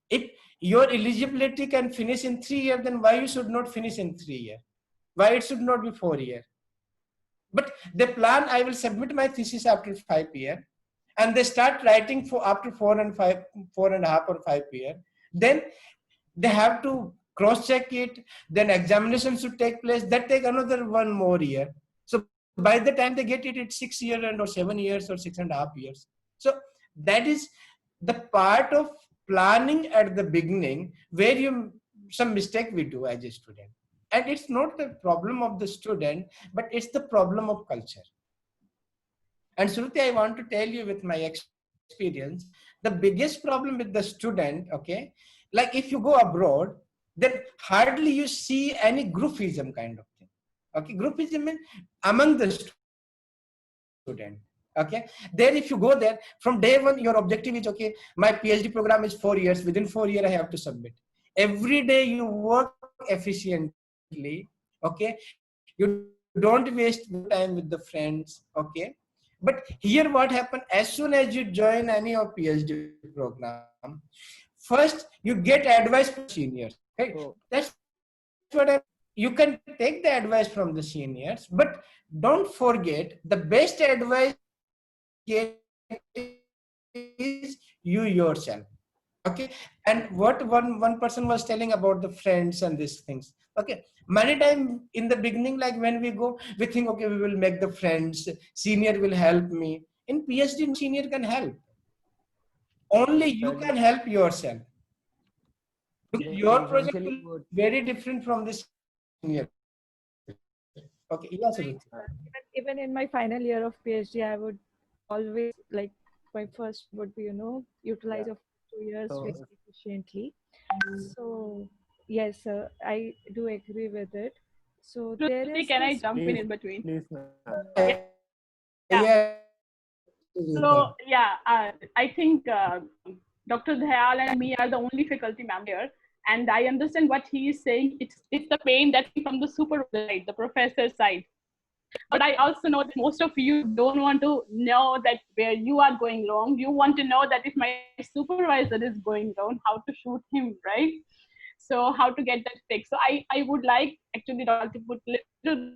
If your eligibility can finish in 3 years, then why you should not finish in 3 years? Why it should not be 4 years? But they plan, I will submit my thesis after 5 years, and they start writing for after 4.5 or 5 years. Then they have to cross-check it. Then examination should take place. That take another 1 more year. So by the time they get it, it's 6 years and or 7 years or 6.5 years. So that is the part of planning at the beginning where some mistake we do as a student. And it's not the problem of the student, but it's the problem of culture. And Shruti, I want to tell you with my experience, the biggest problem with the student, okay, like if you go abroad, then hardly you see any groupism kind of thing. Okay, groupism means among the student. Okay, there if you go there, from day one, your objective is, okay, my PhD program is 4 years. Within 4 years, I have to submit. Every day you work efficiently. Okay, you don't waste time with the friends. Okay. But here what happened, as soon as you join any of PhD program, first you get advice from your seniors. Okay, that's what I'm saying. You can take the advice from the seniors, but don't forget the best advice you can get is you yourself. Okay, and what one person was telling about the friends and these things. Okay, many time in the beginning, like when we go, we think, okay, we will make the friends, senior will help me. In PhD, no senior can help. Only you can help yourself. Because your project will be very different from the senior. Okay, yeah, Suruchi. Even in my final year of PhD, I would always like my first would be, utilize of 2 years very efficiently. So yes, I do agree with it. So there is Can I this. jump in between? Yeah. So yeah, I think Dr. Dhayal and me are the only faculty members here, and I understand what he is saying. It's the pain that from the supervisor side, the professor side. But I also know that most of you don't want to know that where you are going wrong. You want to know that if my supervisor is going wrong, how to shoot him, right? So how to get that fixed. So I would like actually to put a little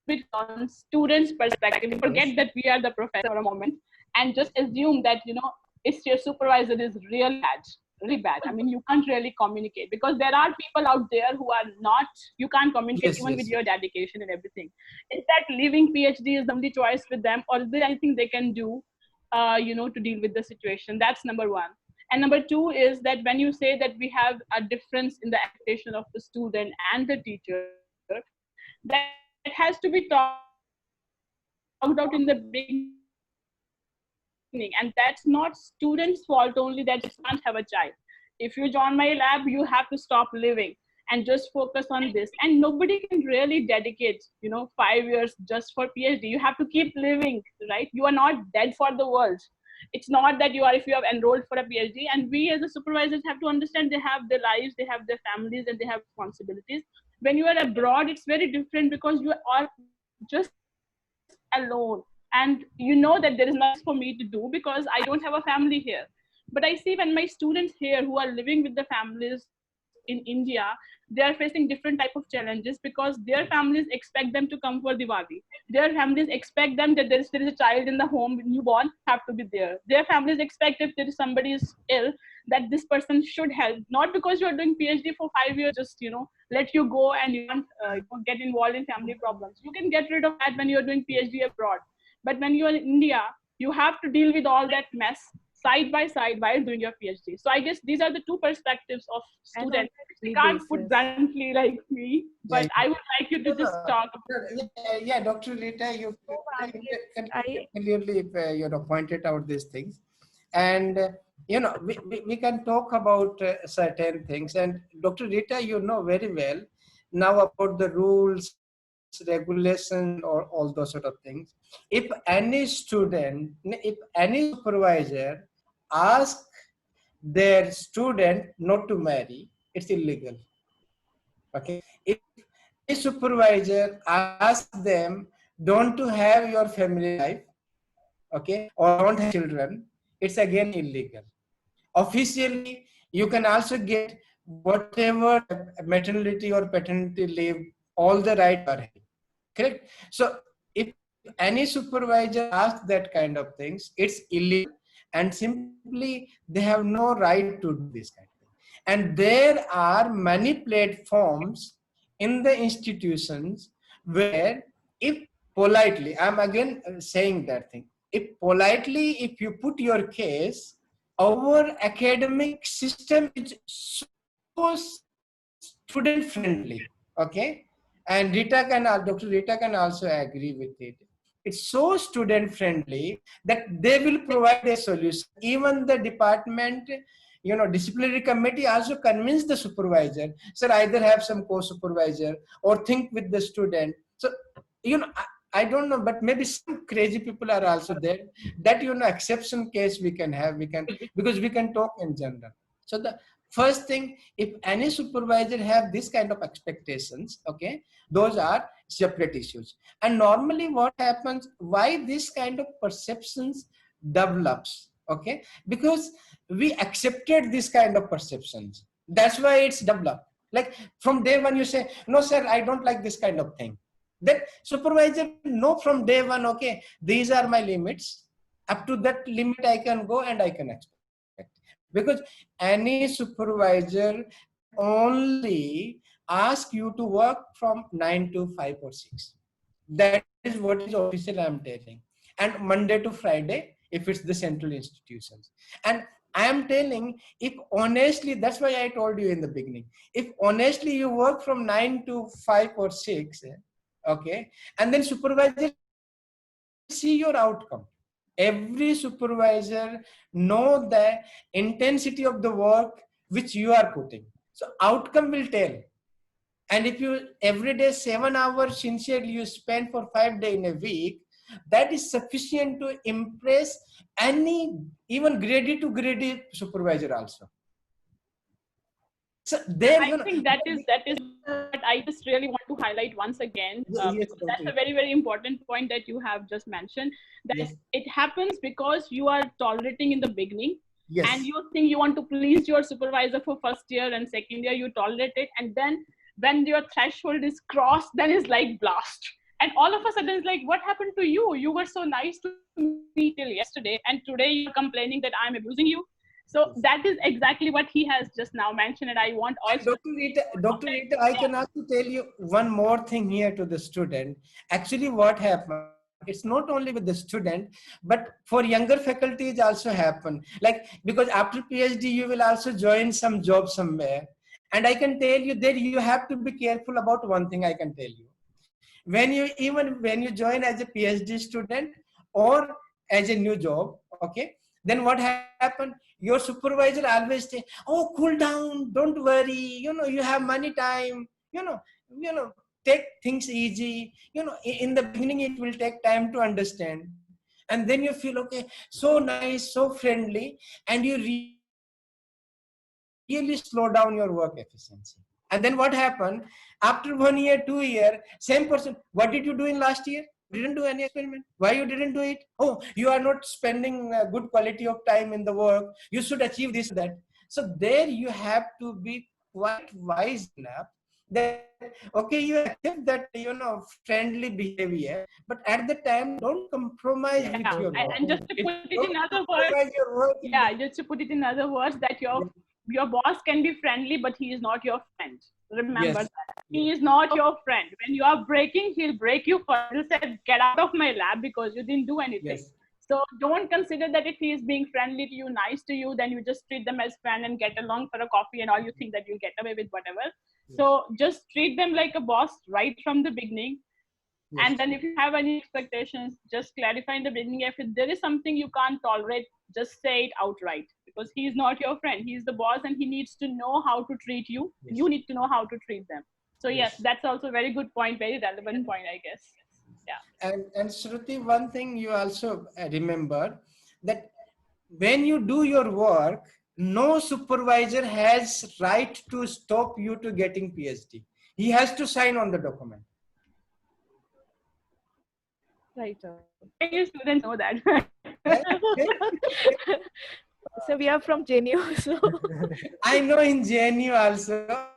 bit on students' perspective. Forget that we are the professor for a moment and just assume that, if your supervisor is really bad, really bad. I mean, you can't really communicate because there are people out there who are not, you can't communicate Yes, even yes, with yes. your dedication and everything. Is that leaving PhD is the only choice with them, or is there anything they can do, to deal with the situation? That's number one. And number two is that when you say that we have a difference in the expectation of the student and the teacher, that has to be talked out in the beginning. And that's not students' fault only that they can't have a child. If you join my lab, you have to stop living and just focus on this. And nobody can really dedicate, 5 years just for PhD. You have to keep living, right? You are not dead for the world. It's not that you are, if you have enrolled for a PhD, and we as a supervisors have to understand they have their lives, they have their families, and they have responsibilities. When you are abroad, it's very different because you are just alone, and you know that there is nothing for me to do because I don't have a family here. But I see when my students here who are living with the families in India, they are facing different type of challenges because their families expect them to come for Diwali. Their families expect them to come for Diwali. Their families expect them that there is a child in the home, newborn, have to be there. Their families expect if there is somebody is ill, that this person should help. Not because you are doing PhD for 5 years, they will just let you go and you can't get involved in family problems. You can get rid of that when you're doing PhD abroad. But when you're in India, you have to deal with all that mess side by side while doing your PhD. So I guess these are the two perspectives of And on students. I a can't put basis. bluntly like me, Yeah, but I would like you to just talk. yeah, Dr. Rita, you I clearly pointed out these things, and we can talk about certain things. And Dr. Rita, you know very well now about the rules, regulations, and all those sort of things. If any student, if any supervisor ask their student not to marry, it's illegal. Okay. If any supervisor asks them don't to have your family life, okay, or don't have children, it's again illegal. Officially, you can also get whatever maternity or paternity leave, all the right you are having. Correct? So if any supervisor asks that kind of things, it's illegal, and simply they have no right to do this kind of thing. And there are many platforms in the institutions where, if politely, I'm again saying that thing, if politely, if you put your case, our academic system is so student friendly. Okay. And Dr. Rita can also agree with it. It's so student friendly that they will provide a solution. Even the department, disciplinary committee also convince the supervisor, sir, either have some co-supervisor or think with the student. So, I don't know, but maybe some crazy people are also there. That, exception case we can have, because we can talk in general. So the first thing, if any supervisor have this kind of expectations, okay, those are separate issues. And normally what happens, why this kind of perceptions develops, okay, because we accepted this kind of perceptions. That's why it's developed. Like from day one you say, no sir, I don't like this kind of thing. Then supervisor know from day one, okay, these are my limits. Up to that limit I can go and I can expect. Because any supervisor can only ask you to work from 9 to 5 or 6. That is what is official I'm telling. And Monday to Friday, if it's the central institutions. And I am telling, if honestly, that's why I told you in the beginning, if honestly you work from 9 to 5 or 6, okay, and then supervisor see your outcome. Every supervisor know the intensity of the work which you are putting. So outcome will tell. And if you every day 7 hours sincerely you spend for 5 days in a week, that is sufficient to impress any, even grade to grade supervisor also. So there, I think that is what I just really want to highlight once again, yes, because Dr. that's a very, very important point that you have just mentioned. That Yes. it happens because you are tolerating in the beginning, and Yes. you think you want to please your supervisor for first year and second year, you tolerate it, and then when your threshold is crossed, then it's like blast. And all of a sudden, it's like, what happened to you? You were so nice to me till yesterday, and today you're complaining that I'm abusing you. So that is exactly what he has just now mentioned, and I want also. Dr. Rita, I can also tell you one more thing here to the student. Actually, what happened, it's not only with the student, but for younger faculties also happen. Like, because after PhD, you will also join some job somewhere. And I can tell you that you have to be careful about one thing I can tell you. Even when you join as a PhD student or as a new job, okay, then what happened? Your supervisor always say, "Oh, cool down, don't worry. You have money time. You know, take things easy. In the beginning it will take time to understand, and then you feel okay, so nice, so friendly, and you really slow down your work efficiency. And then what happened? After 1 year, 2 year, same person, what did you do in last year? You didn't do any experiment. Why you didn't do it? Oh, you are not spending good quality of time in the work. You should achieve this or that. So there you have to be quite wise enough that, okay, you accept that, friendly behavior, but at the time, don't compromise with your work. And just to put it in other words, just to put it in other words, that your boss can be friendly, but he is not your friend. Remember that. He is not your friend. When you are breaking, he'll break you first. He'll say, get out of my lab because you didn't do anything. Yes. So don't consider that if he is being friendly to you, nice to you, then you just treat them as friend and get along for a coffee and all, you think that you'll get away with whatever. Yes. So just treat them like a boss right from the beginning. Yes. And then if you have any expectations, just clarify in the beginning. If there is something you can't tolerate, just say it outright, because he is not your friend. He is the boss and he needs to know how to treat you. Yes. You need to know how to treat them. So yes, that's also a very good point, very relevant point, I guess. Yeah. And Shruti, one thing you also remember, that when you do your work, no supervisor has right to stop you to getting PhD. He has to sign on the document. Right. Many students know that. So we are from JNU. So I know in JNU also.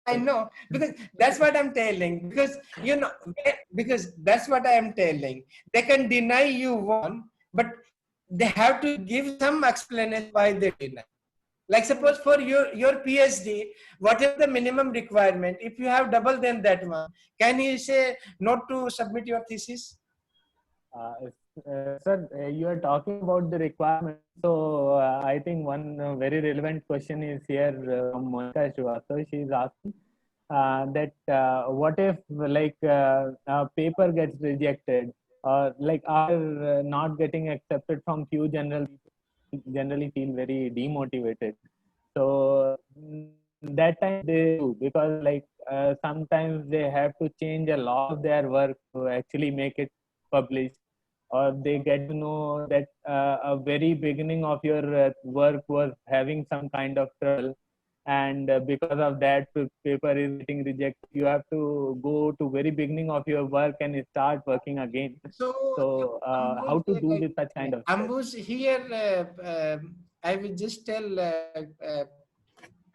I know, because that's what I'm telling. Because that's what I am telling. They can deny you one, but they have to give some explanation why they deny. Like suppose for your PhD, whatever the minimum requirement, if you have double than that one, can you say not to submit your thesis? Sir, you are talking about the requirement. So I think one very relevant question is here from Monica Srivastava. She is asking that what if like a paper gets rejected, or like are not getting accepted from few generally feel very demotivated. So that time they do, because like sometimes they have to change a lot of their work to actually make it published, or they get to know that a very beginning of your work was having some kind of trouble, and because of that paper is getting rejected. You have to go to very beginning of your work and start working again. So how to do with such kind of Ambush, here I will just tell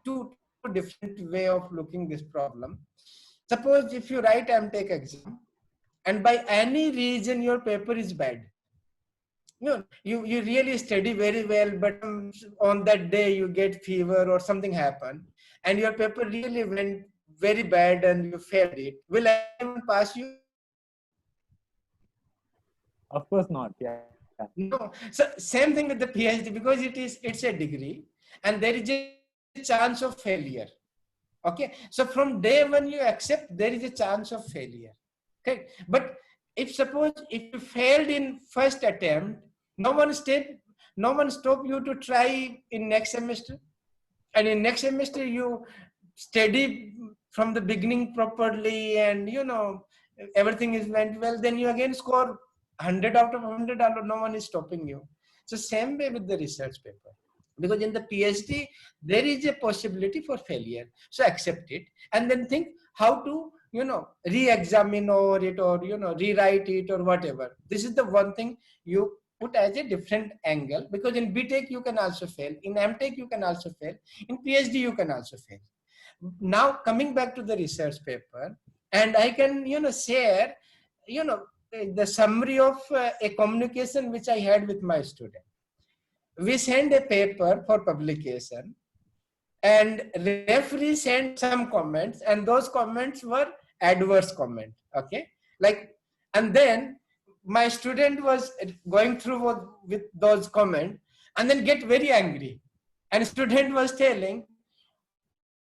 two different way of looking this problem. Suppose if you write MTech exam and by any reason your paper is bad, you really study very well, but on that day you get fever or something happen, and your paper really went very bad and you failed it. Will anyone pass you? Of course not. Yeah. No. So same thing with the PhD, because it's a degree and there is a chance of failure. Okay. So from day one you accept there is a chance of failure. Okay. But if suppose if you failed in first attempt, no one stop you to try in next semester. And in next semester you study from the beginning properly, and everything is went well, then you again score 100 out of 100, no one is stopping you. So same way with the research paper, because in the PhD there is a possibility for failure, so accept it and then think how to re-examine over it, or rewrite it or whatever. This is the one thing you put as a different angle, because in BTech you can also fail, in MTech you can also fail, in PhD you can also fail. Now coming back to the research paper, and I can share the summary of a communication which I had with my student. we send a paper for publication, and referee sent some comments, and those comments were adverse comment. Okay, like, and then my student was going through with those comments, and then get very angry, and student was telling,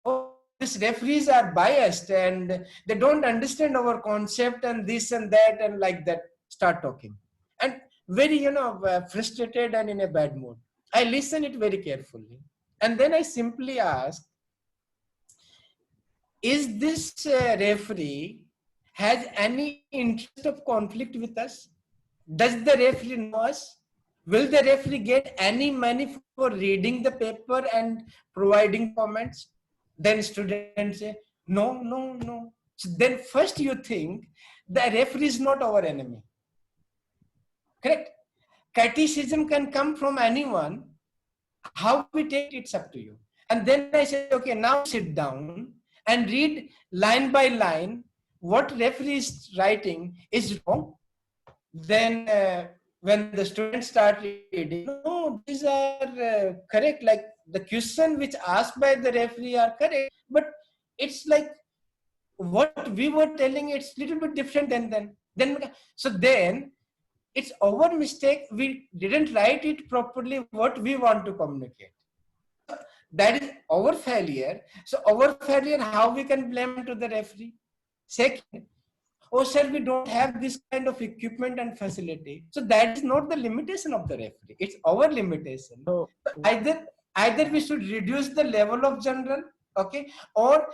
oh, these referees are biased and they don't understand our concept and this and that, and like that, start talking, and very, frustrated and in a bad mood. I listen it very carefully, and then I simply ask, is this referee has any interest of conflict with us? Does the referee know us? Will the referee get any money for reading the paper and providing comments? Then students say, no, no, no. So then first you think the referee is not our enemy. Correct? Criticism can come from anyone. How we take it's up to you. And then I said, okay, now sit down and read line by line what referee is writing is wrong. Then when the students start reading, no, these are correct. Like the question which asked by the referee are correct, but it's like what we were telling, it's a little bit different than then. So then it's our mistake. We didn't write it properly what we want to communicate. That is our failure. So our failure, how we can blame to the referee? Second, oh sir, we don't have this kind of equipment and facility. So that is not the limitation of the referee. It's our limitation. So either we should reduce the level of general, okay, or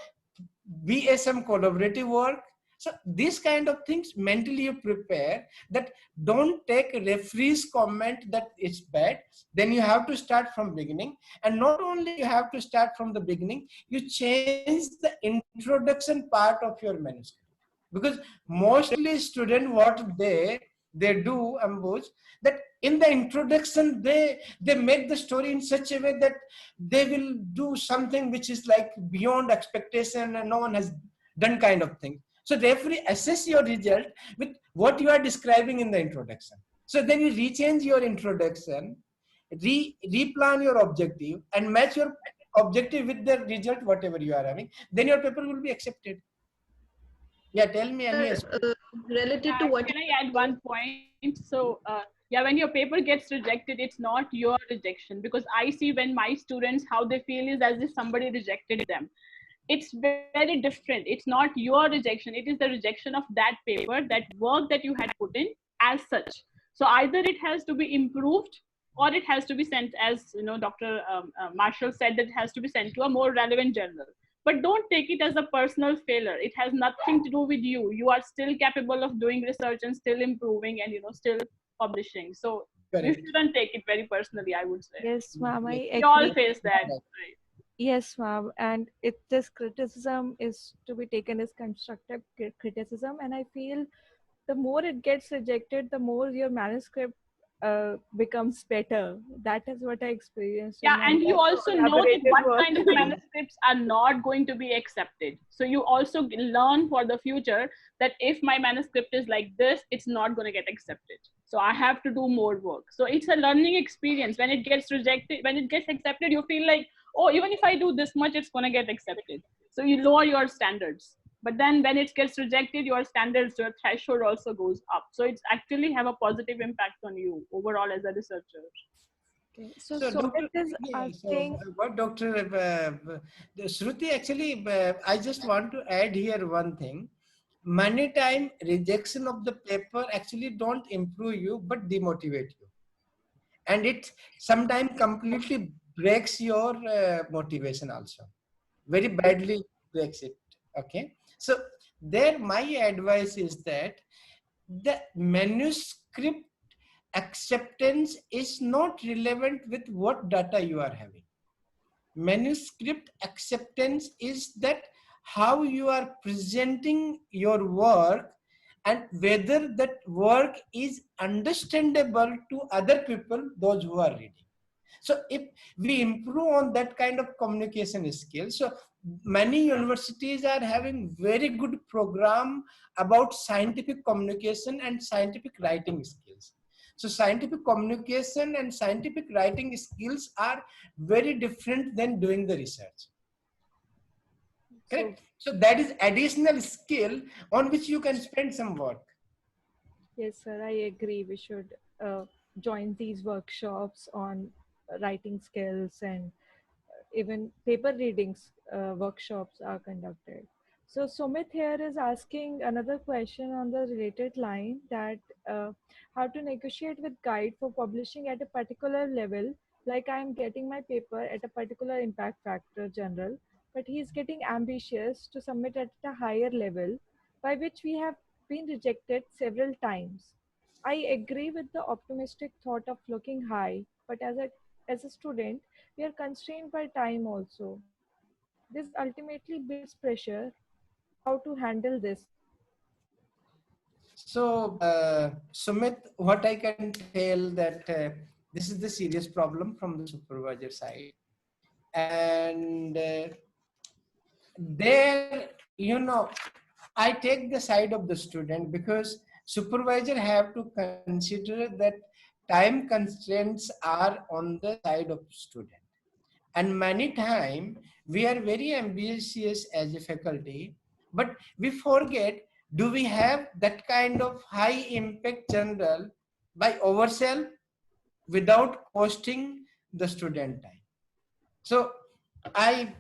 be some collaborative work. So these kind of things mentally you prepare, that don't take referee's comment that it's bad. Then you have to start from beginning, and not only you have to start from the beginning, you change the introduction part of your manuscript, because mostly student what they do, Ambuj, that in the introduction they make the story in such a way that they will do something which is like beyond expectation and no one has done kind of thing. So referee assess your result with what you are describing in the introduction. So then you rechange your introduction, replan your objective and match your objective with the result whatever you are having. Then your paper will be accepted. Yeah, tell me. Related to what? Can I add one point? So yeah, when your paper gets rejected, it's not your rejection, because I see when my students, how they feel is as if somebody rejected them. It's very different. It's not your rejection. It is the rejection of that paper, that work that you had put in as such. So either it has to be improved or it has to be sent, as Dr. Marshall said, that it has to be sent to a more relevant journal. But don't take it as a personal failure. It has nothing to do with you. You are still capable of doing research and still improving and still publishing. So you shouldn't take it very personally, I would say. Yes, ma'am. We all face that. Right? Yes, ma'am. And this criticism is to be taken as constructive criticism. And I feel the more it gets rejected, the more your manuscript becomes better. That is what I experienced. Yeah, and you also know that what kind of manuscripts are not going to be accepted. So you also learn for the future that if my manuscript is like this, it's not going to get accepted. So I have to do more work. So it's a learning experience. When it gets rejected, when it gets accepted, you feel like, oh, even if I do this much, it's going to get accepted. So you lower your standards. But then when it gets rejected, your standards, your threshold also goes up. So it's actually have a positive impact on you overall as a researcher. Okay. So Doctor is asking. What Dr. Shruti, actually, I just want to add here one thing. Many times rejection of the paper actually don't improve you, but demotivate you. And it sometimes completely breaks your motivation also. Very badly breaks it. Okay. So there my advice is that the manuscript acceptance is not relevant with what data you are having. Manuscript acceptance is that how you are presenting your work and whether that work is understandable to other people, those who are reading. So if we improve on that kind of communication skills, so many universities are having very good program about scientific communication and scientific writing skills. So scientific communication and scientific writing skills are very different than doing the research. Correct? So that is additional skill on which you can spend some work. Yes, sir, I agree. We should join these workshops on writing skills, and even paper readings workshops are conducted. So Sumit here is asking another question on the related line, that how to negotiate with guide for publishing at a particular level. Like I am getting my paper at a particular impact factor general, but he is getting ambitious to submit at a higher level, by which we have been rejected several times. I agree with the optimistic thought of looking high, but as a student, we are constrained by time also. This ultimately builds pressure. How to handle this? So, Sumit, what I can tell that this is the serious problem from the supervisor side, and there, I take the side of the student, because supervisor have to consider that time constraints are on the side of student. And many times we are very ambitious as a faculty, but we forget, do we have that kind of high impact journal by ourselves without costing the student time? So I,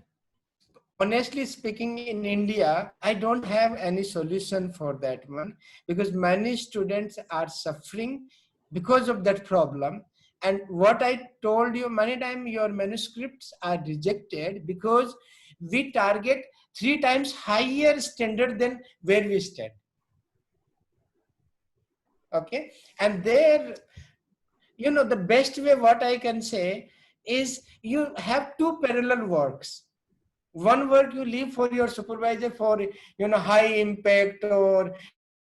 honestly speaking, in India, I don't have any solution for that one, because many students are suffering because of that problem. And what I told you, many times your manuscripts are rejected because we target 3 times higher standard than where we stand. Okay, and there, the best way what I can say is, you have two parallel works. One work you leave for your supervisor for high impact, or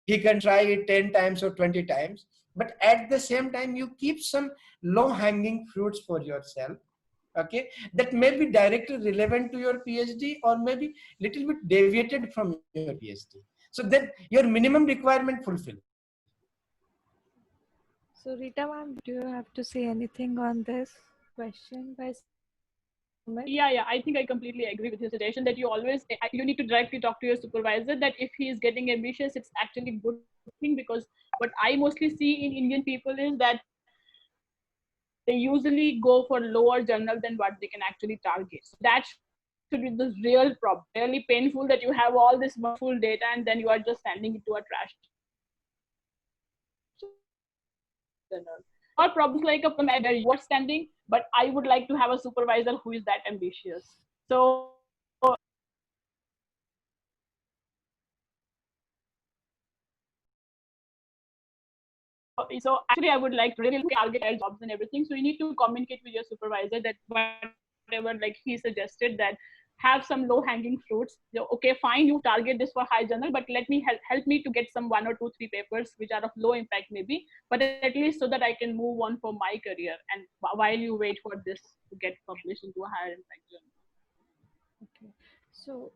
he can try it 10 times or 20 times, but at the same time you keep some low hanging fruits for yourself, okay, that may be directly relevant to your PhD, or maybe little bit deviated from your PhD, so that your minimum requirement fulfill. So Rita ma'am, do you have to say anything on this question by Sumit? Yeah, I think I completely agree with your suggestion that you need to directly talk to your supervisor, that if he is getting ambitious, it's actually a good thing, because what I mostly see in Indian people is that they usually go for lower journal than what they can actually target. So that should be the real problem. Really painful that you have all this wonderful data and then you are just sending it to a trash journal. Or problems like a problem where you are standing, but I would like to have a supervisor who is that ambitious. So actually I would like to really target jobs and everything. So you need to communicate with your supervisor that whatever like he suggested, that have some low hanging fruits. So, okay, fine, you target this for high journal, but let me help me to get some 1 or 2 3 papers which are of low impact maybe, but at least so that I can move on for my career, and while you wait for this to get published into a higher impact journal. Okay. So,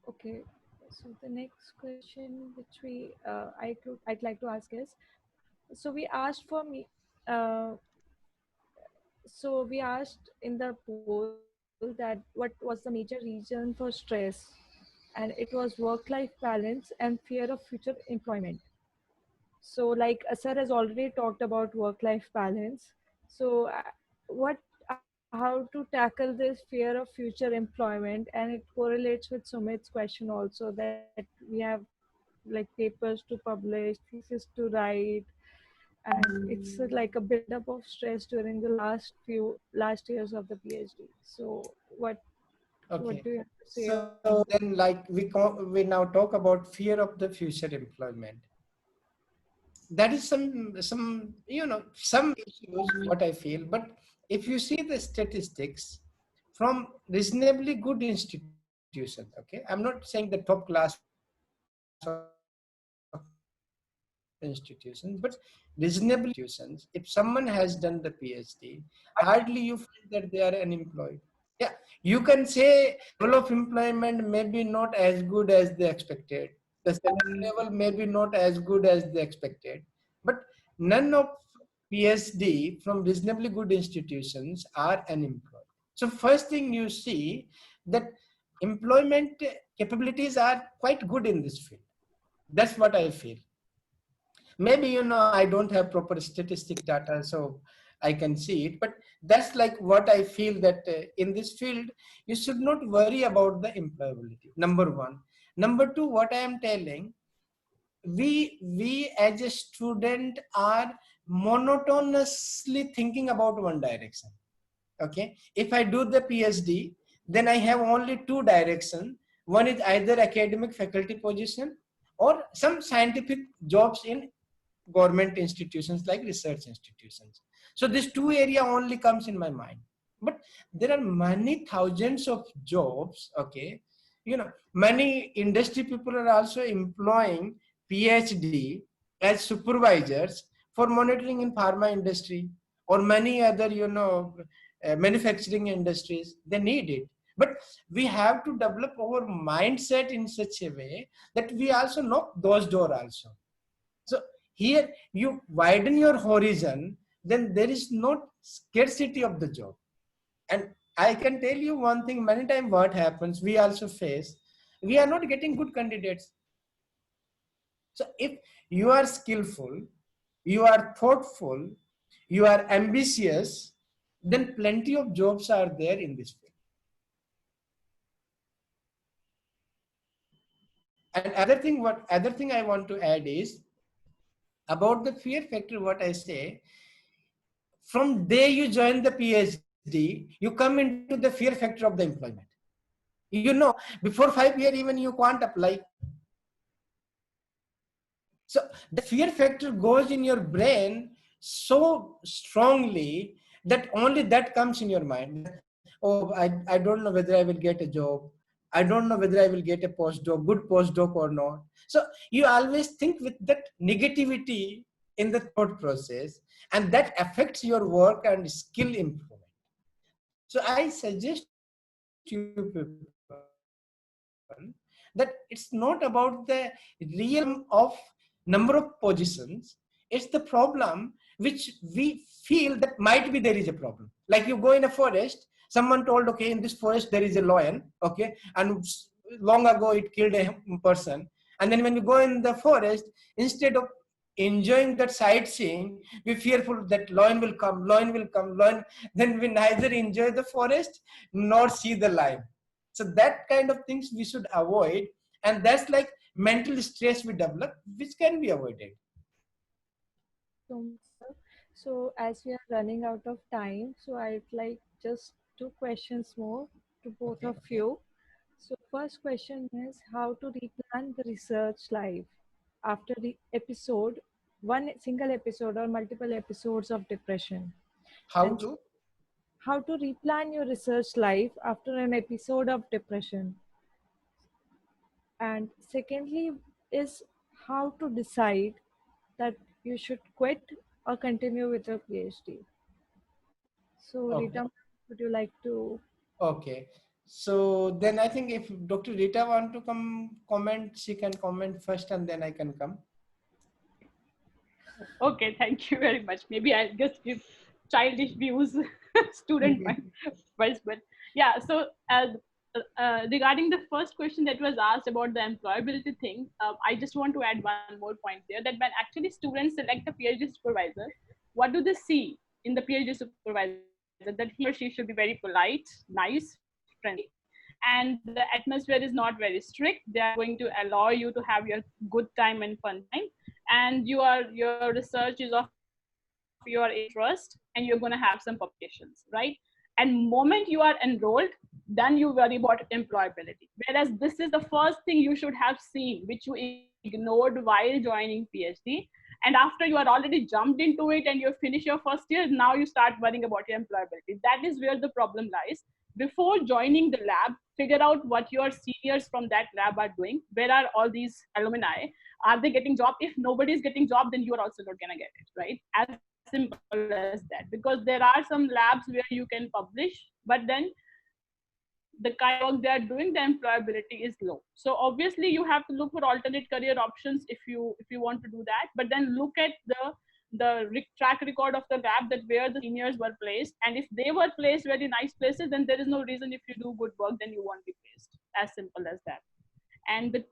okay. So the next question, which I'd like to ask is, so we asked for me, uh, so we asked in the poll that what was the major reason for stress, and it was work-life balance and fear of future employment. So, like Asar has already talked about work-life balance. So, what how to tackle this fear of future employment, and it correlates with Sumit's question also, that we have like papers to publish, thesis to write, and it's like a buildup of stress during the last years of the PhD. So, what do Okay, you have to say on so this? then, like, we now talk about fear of the future employment. That is some issues what I feel. But if you see the statistics from reasonably good institutions, okay, I'm not saying the top class of institutions, but reasonably good institutions, if someone has done the PhD, hardly you find that they are unemployed. Yeah, you can say the level of employment may be not as good as they expected, the salary level may be not as good as they expected, but none of PhD from reasonably good institutions are unemployed. So first thing you see that employment capabilities are quite good in this field. That's what I feel. Maybe, I don't have proper statistic data, so I can see it, but that's like what I feel that in this field, you should not worry about the employability, number one. Number two, what I am telling, we as a student are monotonously thinking about one direction. Okay, if I do the PhD, then I have only two directions. One is either academic faculty position or some scientific jobs in government institutions like research institutions. So this two area only comes in my mind. But there are many thousands of jobs. Okay, many industry people are also employing PhD as supervisors for monitoring in pharma industry or many other manufacturing industries. They need it, but we have to develop our mindset in such a way that we also knock those doors also. So here you widen your horizon, then there is no scarcity of the job. And I can tell you one thing, many times what happens, we also face, we are not getting good candidates. So if you are skillful, you are thoughtful, you are ambitious, then plenty of jobs are there in this field. And other thing I want to add is about the fear factor. What I say, from day you join the PhD, you come into the fear factor of the employment. Before 5 years, even you can't apply. So the fear factor goes in your brain so strongly that only that comes in your mind. Oh, I don't know whether I will get a job. I don't know whether I will get a postdoc, good postdoc or not. So you always think with that negativity in the thought process, and that affects your work and skill improvement. So I suggest you people that it's not about the real problem of number of positions. It's the problem which we feel that might be there is a problem. Like you go in a forest, someone told, okay, in this forest there is a lion, okay, and long ago it killed a person. And then when you go in the forest, instead of enjoying that sightseeing, we fearful that lion will come, lion will come, lion. Then we neither enjoy the forest nor see the lion. So that kind of things we should avoid, and that's like mental stress we develop, which can be avoided. So as we are running out of time, so I'd like just two questions more to both of you. So first question is how to replan the research life after the episode, one single episode or multiple episodes of depression. How And to? how to replan your research life after an episode of depression. And secondly is how to decide that you should quit or continue with your PhD. So Okay. Rita, would you like to? Okay. So then I think if Dr. Rita want to comment, she can comment first and then I can come. Okay, thank you very much. Maybe I'll just give childish views, student wise, but yeah. So regarding the first question that was asked about the employability thing, I just want to add one more point there, that when actually students select a PhD supervisor, what do they see in the PhD supervisor? That he or she should be very polite, nice, friendly, and the atmosphere is not very strict. They are going to allow you to have your good time and fun time, and your research is of your interest, and you're going to have some publications, right? And moment you are enrolled, then you worry about employability, whereas this is the first thing you should have seen, which you ignored while joining PhD. And after you are already jumped into it and you finish your first year, now you start worrying about your employability. That is where the problem lies. Before joining the lab, figure out what your seniors from that lab are doing. Where are all these alumni? Are they getting job? If nobody is getting job, then you are also not going to get it, right? As simple as that. Because there are some labs where you can publish, but then the kind of work they are doing, the employability is low. So obviously you have to look for alternate career options if you want to do that. But then look at the track record of the lab, that where the seniors were placed, and if they were placed very nice places, then there is no reason if you do good work then you won't be placed. As simple as that. And the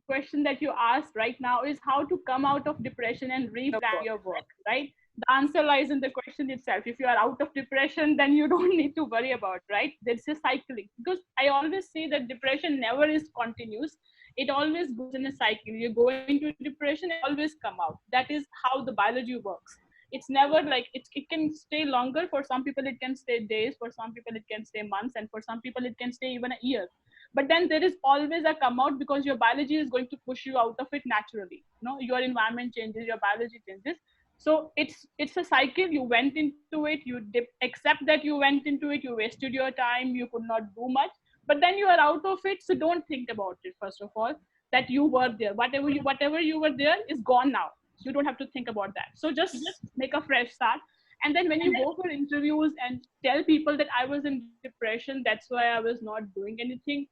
question that you asked right now is how to come out of depression and replan your work, right? The answer lies in the question itself. If you are out of depression, then you don't need to worry about, right? There's a cycling. Because I always say that depression never is continuous. It always goes in a cycle. You go into depression and always come out. That is how the biology works. It's never like, it can stay longer. For some people, it can stay days. For some people, it can stay months. And for some people, it can stay even a year. But then there is always a come out, because your biology is going to push you out of it naturally. Your environment changes, your biology changes. So it's a cycle. You went into it, you accept that you went into it, you wasted your time, you could not do much, but then you are out of it. So don't think about it, first of all, that you were there. Whatever you were there is gone now. So you don't have to think about that. So just make a fresh start. And then when you go for interviews and tell people that I was in depression, that's why I was not doing anything,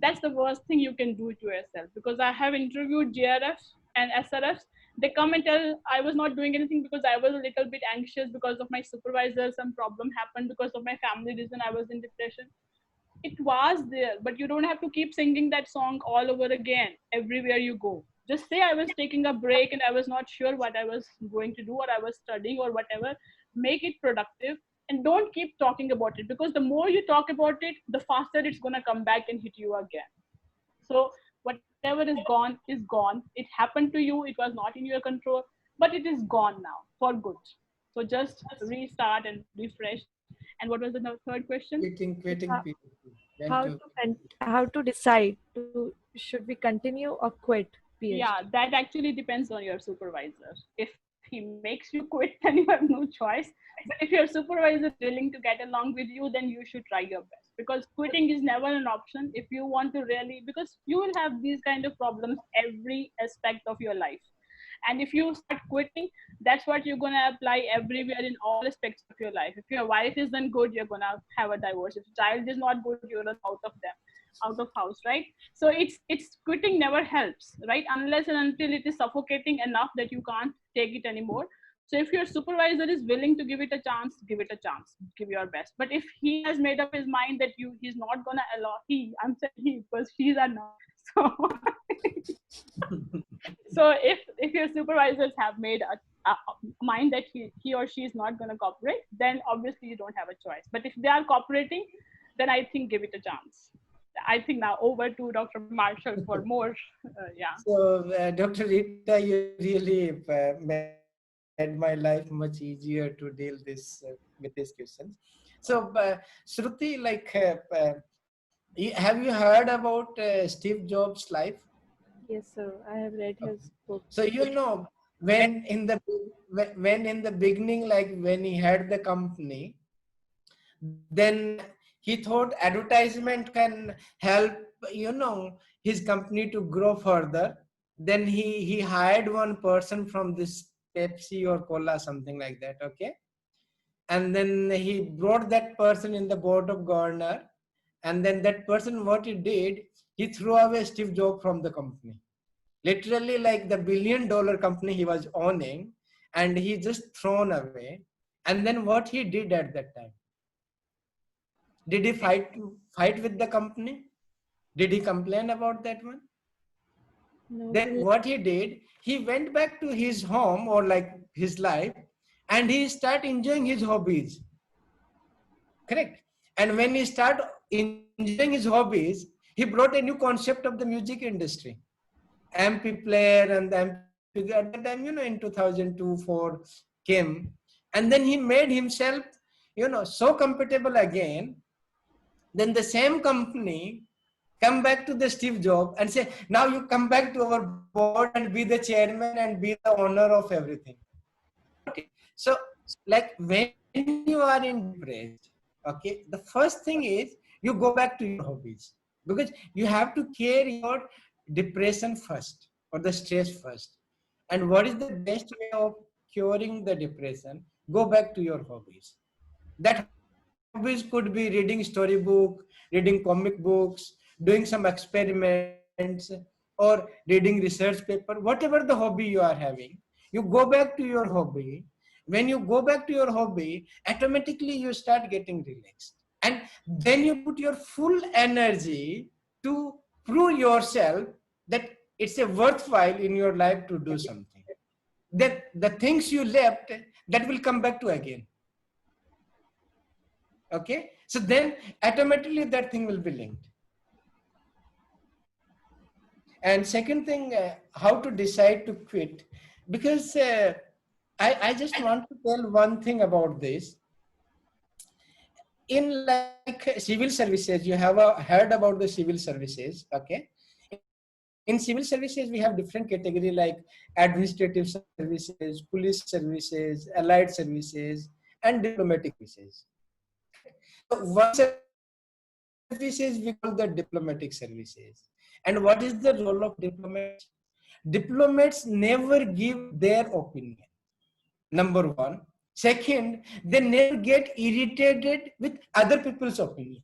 that's the worst thing you can do to yourself. Because I have interviewed JRFs and SRFs. They come and tell I was not doing anything because I was a little bit anxious because of my supervisor. Some problem happened because of my family reason. I was in depression. It was there, but you don't have to keep singing that song all over again everywhere you go. Just say I was taking a break and I was not sure what I was going to do, or I was studying or whatever. Make it productive and don't keep talking about it, because the more you talk about it, the faster it's going to come back and hit you again. So whatever is gone is gone. It happened to you. It was not in your control, but it is gone now for good. So just restart and refresh. And what was the third question? Quitting people. How to decide should we continue or quit PhD? Yeah, that actually depends on your supervisor. If he makes you quit, then you have no choice. But if your supervisor is willing to get along with you, then you should try your best, because quitting is never an option if you want to really, because you will have these kind of problems every aspect of your life. And if you start quitting, that's what you're going to apply everywhere in all aspects of your life. If your wife isn't good, you're going to have a divorce. If your child is not good, you're out of them, out of house, right? So it's quitting never helps, right? Unless and until it is suffocating enough that you can't take it anymore. So if your supervisor is willing to give it a chance, give it a chance, give your best. But if he has made up his mind that he's not going to allow, I'm saying he, because she's are not. So, so if your supervisors have made a mind that he or she is not going to cooperate, then obviously you don't have a choice. But if they are cooperating, then I think give it a chance. I think now over to Dr. Marshall for more. Yeah. So, Dr. Rita, you really made my life much easier to deal with these questions. So, Shruti, like, have you heard about Steve Jobs' life? Yes, sir. I have read his book. So when in the beginning, like when he had the company, then he thought advertisement can help his company to grow further. Then he hired one person from this Pepsi or Cola, something like that, okay? And then he brought that person in the board of governor, and then that person, what he did, he threw away Steve Jobs from the company. Literally, like the $1 billion company he was owning, and he just thrown away. And then what he did at that time? Did he fight with the company? Did he complain about that one? No. Then what he did, he went back to his home or like his life, and he started enjoying his hobbies. Correct. And when he started enjoying his hobbies, he brought a new concept of the music industry. MP player and the MP at that time, in 2002-4 came, and then he made himself, so comfortable again. Then the same company come back to the Steve Jobs and say, now you come back to our board and be the chairman and be the owner of everything. Okay. So, like when you are in depressed, okay, the first thing is you go back to your hobbies, because you have to cure your depression first or the stress first. And what is the best way of curing the depression? Go back to your hobbies. That hobbies could be reading storybook, reading comic books, doing some experiments, or reading research paper, whatever the hobby you are having. You go back to your hobby. When you go back to your hobby, automatically you start getting relaxed. And then you put your full energy to prove yourself that it's a worthwhile in your life to do something. That the things you left, that will come back to again. Okay, so then automatically that thing will be linked. And second thing, how to decide to quit, because I just want to tell one thing about this. In like civil services, you have heard about the civil services. Okay, in civil services we have different category like administrative services, police services, allied services, and diplomatic services. So one services we call the diplomatic services. And what is the role of diplomats? Diplomats never give their opinion. Number one. Second, they never get irritated with other people's opinion.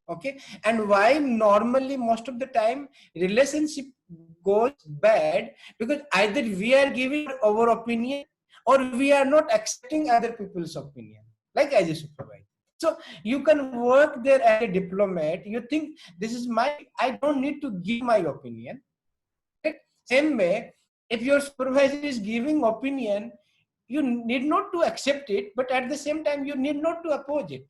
Okay, and why normally most of the time relationship goes bad, because either we are giving our opinion or we are not accepting other people's opinion, like as a supervisor. So you can work there as a diplomat, you think this is my, I don't need to give my opinion. Right? Same way, if your supervisor is giving opinion, you need not to accept it, but at the same time you need not to oppose it.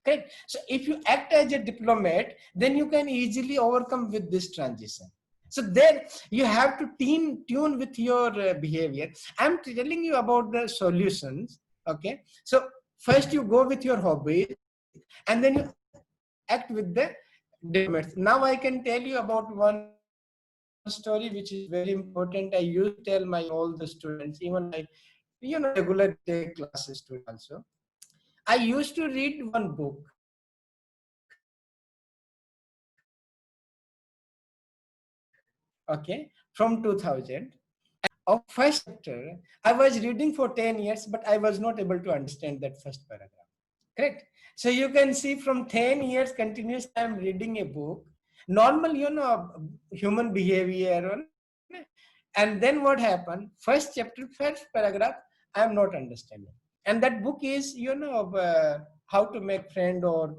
Right? So if you act as a diplomat, then you can easily overcome with this transition. So then you have to tune with your behavior. I'm telling you about the solutions. Okay, so first you go with your hobbies, and then you act with the diplomats. Now I can tell you about one story which is very important. I used to tell my all the students, even my regular day classes students also. I used to read one book, okay, from 2000. And of first chapter, I was reading for 10 years, but I was not able to understand that first paragraph. Correct? So you can see from 10 years continuously I'm reading a book. Normal, human behavior. And then what happened? First chapter, first paragraph, I am not understanding. And that book is, How to Make Friend, or,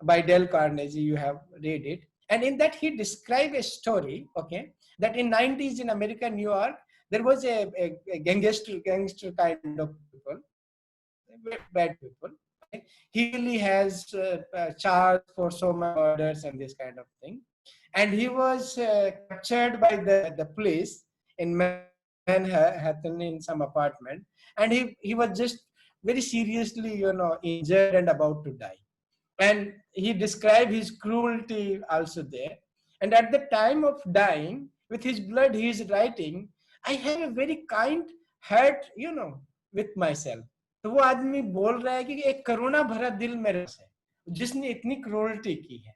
by Dale Carnegie, you have read it. And in that he described a story, okay, that in 90s in America, New York, there was a gangster kind of people, bad people. Okay? He really has charged for so many murders and this kind of thing. And he was captured by the police in Manhattan in some apartment. And he was just very seriously, injured and about to die. And he described his cruelty also there. And at the time of dying, with his blood, he is writing, I have a very kind heart, with myself. तो वो आदमी बोल रहा है कि एक करुणा भरा दिल मेरे पास है जिसने इतनी क्रूरटी की है.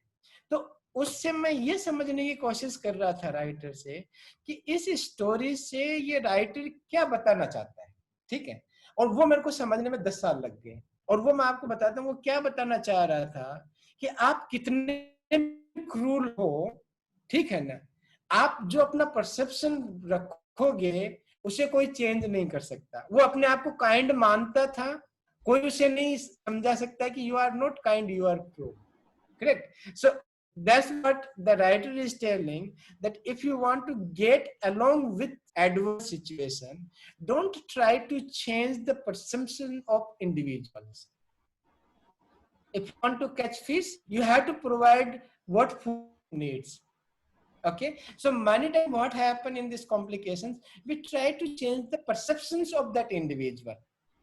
तो उससे मैं ये समझने की कोशिश कर रहा था राइटर से कि इस स्टोरी से ये राइटर क्या बताना चाहता है. ठीक है, और वो मेरे को समझने में 10 साल लग गए. और वो मैं आपको बताता हूँ वो क्या बताना चाह रहा था कि आप कितने क्रूर हो, ठीक है ना, आप जो अपना परसेप्शन रखोगे उसे कोई चेंज नहीं कर सकता. वो अपने आप को काइंड मानता था, कोई उसे नहीं समझा सकता कि you are not kind, you are cruel. Correct? So that's what the writer is telling, that if you want to get along with adverse situation, don't try to change the perception of individuals. If you want to catch fish, you have to provide what food needs. Okay, so many times what happen in these complications, we try to change the perceptions of that individual.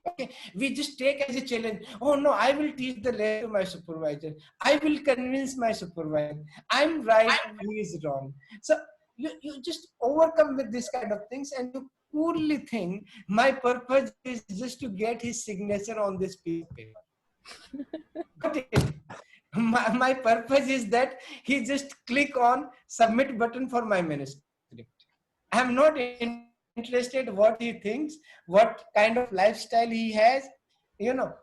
Okay, we just take as a challenge, oh no, I will teach the lesson to my supervisor, I will convince my supervisor I'm right, he is wrong. So you just overcome with this kind of things, and you poorly think my purpose is just to get his signature on this piece of paper. Got it? My purpose is that he just click on submit button for my manuscript. I am not interested what he thinks, what kind of lifestyle he has,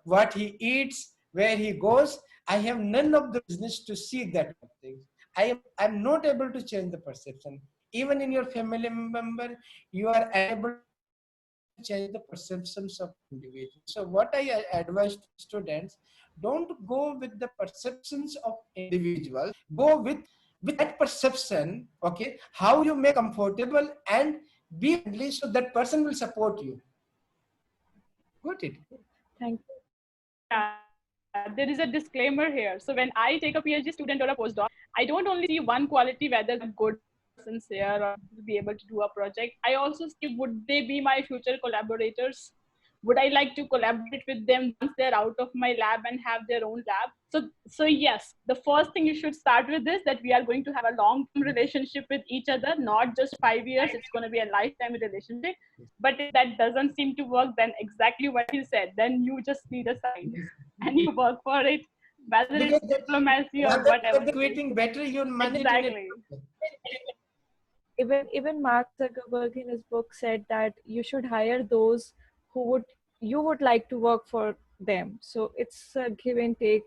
what he eats, where he goes. I have none of the business to see that things. I'm not able to change the perception. even in your family member, you are able to change the perceptions of individuals. So what I advise to students, don't go with the perceptions of individuals, go with that perception, okay, how you make comfortable and be friendly so that person will support you. Got it? Thank you. Yeah, there is a disclaimer here. So when I take a PhD student or a postdoc, I don't only see one quality, whether they're good or sincere or will be able to do a project. I also see, would they be my future collaborators? Would I like to collaborate with them once they're out of my lab and have their own lab? So yes, the first thing you should start with is that we are going to have a long-term relationship with each other, not just 5 years. It's going to be a lifetime relationship. But if that doesn't seem to work, then exactly what you said, then you just need a sign and you work for it, whether Because it's diplomacy or rather whatever. than quitting, better you manage it in a Exactly. Even Mark Zuckerberg in his book said that you should hire those who you would like to work for them. So it's a give and take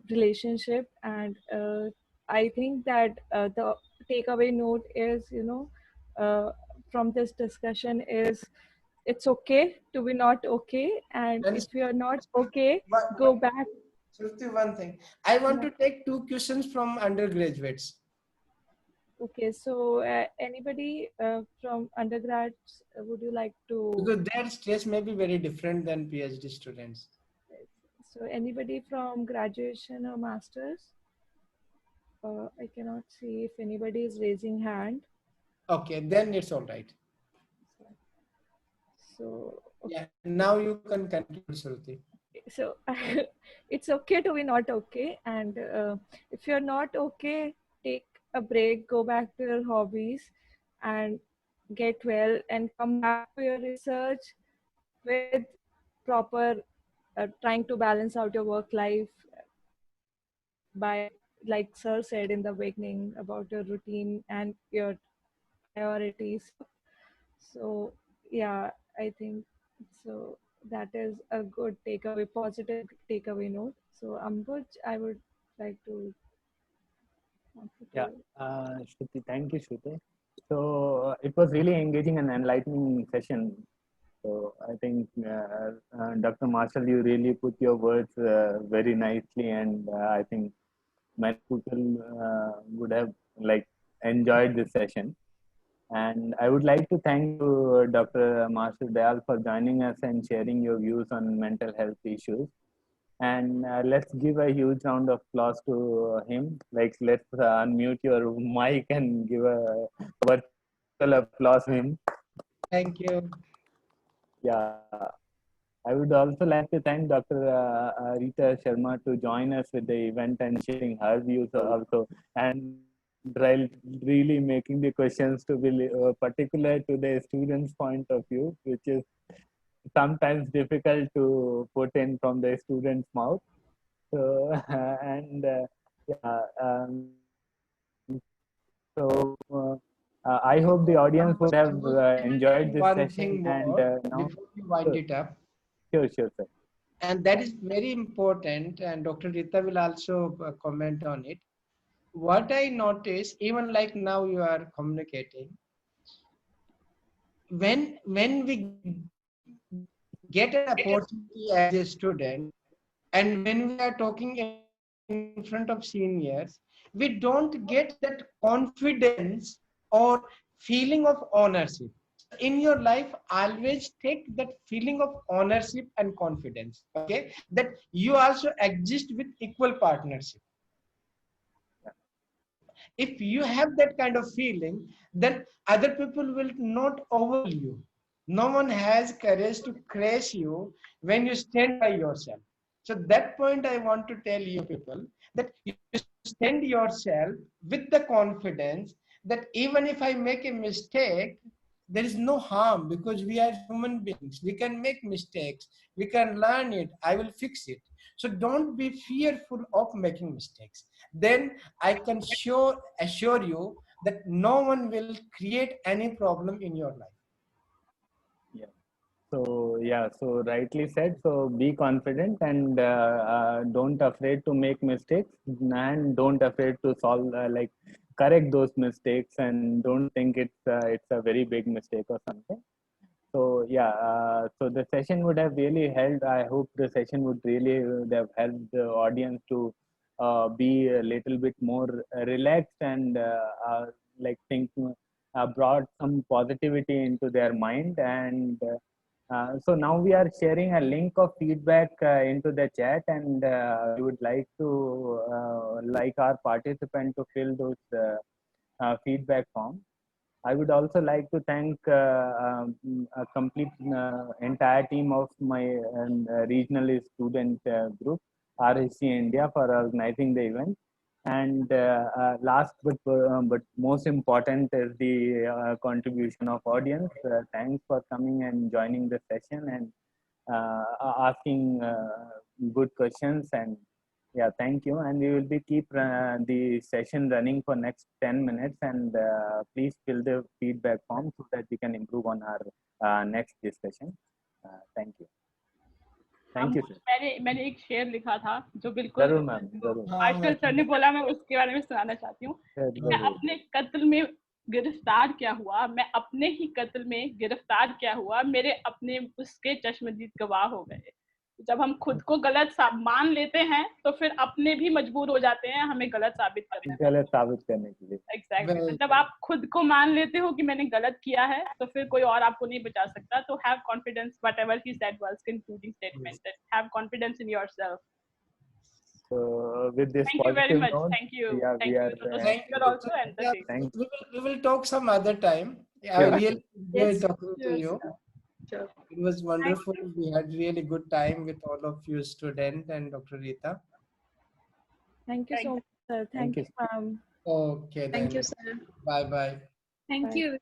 relationship, and I think that the takeaway note is, from this discussion is, it's okay to be not okay, and and if you're not okay, but go back. Shruti, one thing. I want Yeah. to take two questions from undergraduates. Okay, so anybody from undergrads, would you like to? Because their stress may be very different than PhD students. So anybody from graduation or masters? I cannot see if anybody is raising hand. Okay, then it's all right. So Yeah, now you can conclude, Shruti. so it's okay to be not okay, and if you're not okay, take a break, go back to your hobbies, and get well, and come back to your research with proper trying to balance out your work life by, like sir said in the beginning, about your routine and your priorities. So yeah, I think so. That is a good takeaway, positive takeaway note. So Ambuj, I would like to want you Yeah, to. Shruti, thank you, Shruti. So it was really engaging and enlightening session. So I think Dr. Marshall, you really put your words very nicely, and I think many people would have like enjoyed this session. And I would like to thank you, Dr. Marshall Dhayal, for joining us and sharing your views on mental health issues. And let's give a huge round of applause to him. Like, let's unmute your mic and give a virtual applause to him. Thank you. Yeah. I would also like to thank Dr. Rita Sharma to join us with the event and sharing her views also, and really making the questions to be particular to the student's point of view, which is sometimes difficult to put in from the student's mouth. So, and yeah, so I hope the audience would have enjoyed this One session. thing And more now, before we wind it up, sure, sure, sir. and that is very important, and Dr. Rita will also comment on it. What I notice, even like now you are communicating, when we get an opportunity as a student, and when we are talking in front of seniors, we don't get that confidence or feeling of ownership. So in your life, always take that feeling of ownership and confidence, okay, that you also exist with equal partnership. If you have that kind of feeling, then other people will not overrule you. No one has courage to crash you when you stand by yourself. So that point I want to tell you people, that you stand yourself with the confidence that even if I make a mistake, there is no harm, because we are human beings, we can make mistakes, we can learn it, I will fix it. So don't be fearful of making mistakes. Then I can assure you that no one will create any problem in your life. Yeah. So yeah, so rightly said. So be confident and don't afraid to make mistakes, and don't afraid to solve correct those mistakes and don't think it's a very big mistake or something. So yeah, so the session would have really helped. I hope the session would have helped the audience to be a little bit more relaxed and like think brought some positivity into their mind. And so now we are sharing a link of feedback into the chat, and we would like to like our participant to fill those feedback forms. I would also like to thank a complete entire team of my regional student group, RSG-India, for organizing the event. And last but most important is the contribution of audience. Thanks for coming and joining the session and asking good questions. And yeah, thank you. And we will be keep the session running for next 10 minutes. And please fill the feedback form so that we can improve on our next discussion. Thank you. Thank you, sir. मैंने एक शेर लिखा था जो बिल्कुल जरूर ma'am, जरूर। Marshal sir ने बोला, मैं उसके बारे में सुनाना चाहती हूँ। मैं अपने कत्ल में गिरफ्तार क्या हुआ, मैं अपने ही कत्ल में गिरफ्तार क्या हुआ, मेरे अपने उसके चश्मदीद गवाह हो गए। जब हम खुद को गलत मान लेते हैं तो फिर अपने भी मजबूर हो जाते हैं हमें गलत साबित करने के लिए। एग्जैक्टली, जब आप खुद को मान लेते हो कि मैंने गलत किया है तो फिर कोई और आपको नहीं बचा सकता। तो have confidence, whatever he said was concluding statement, that have confidence in yourself. So with this thank you very much note, thank you yeah, thank you to the speaker also and the team. We will talk some other time. I really enjoyed talking to you. Sure. It was wonderful. We had really good time with all of you students and Dr. Rita. Thank you so much, sir. Thank you, ma'am. Okay, Thank then. you, sir. Bye bye. Thank you.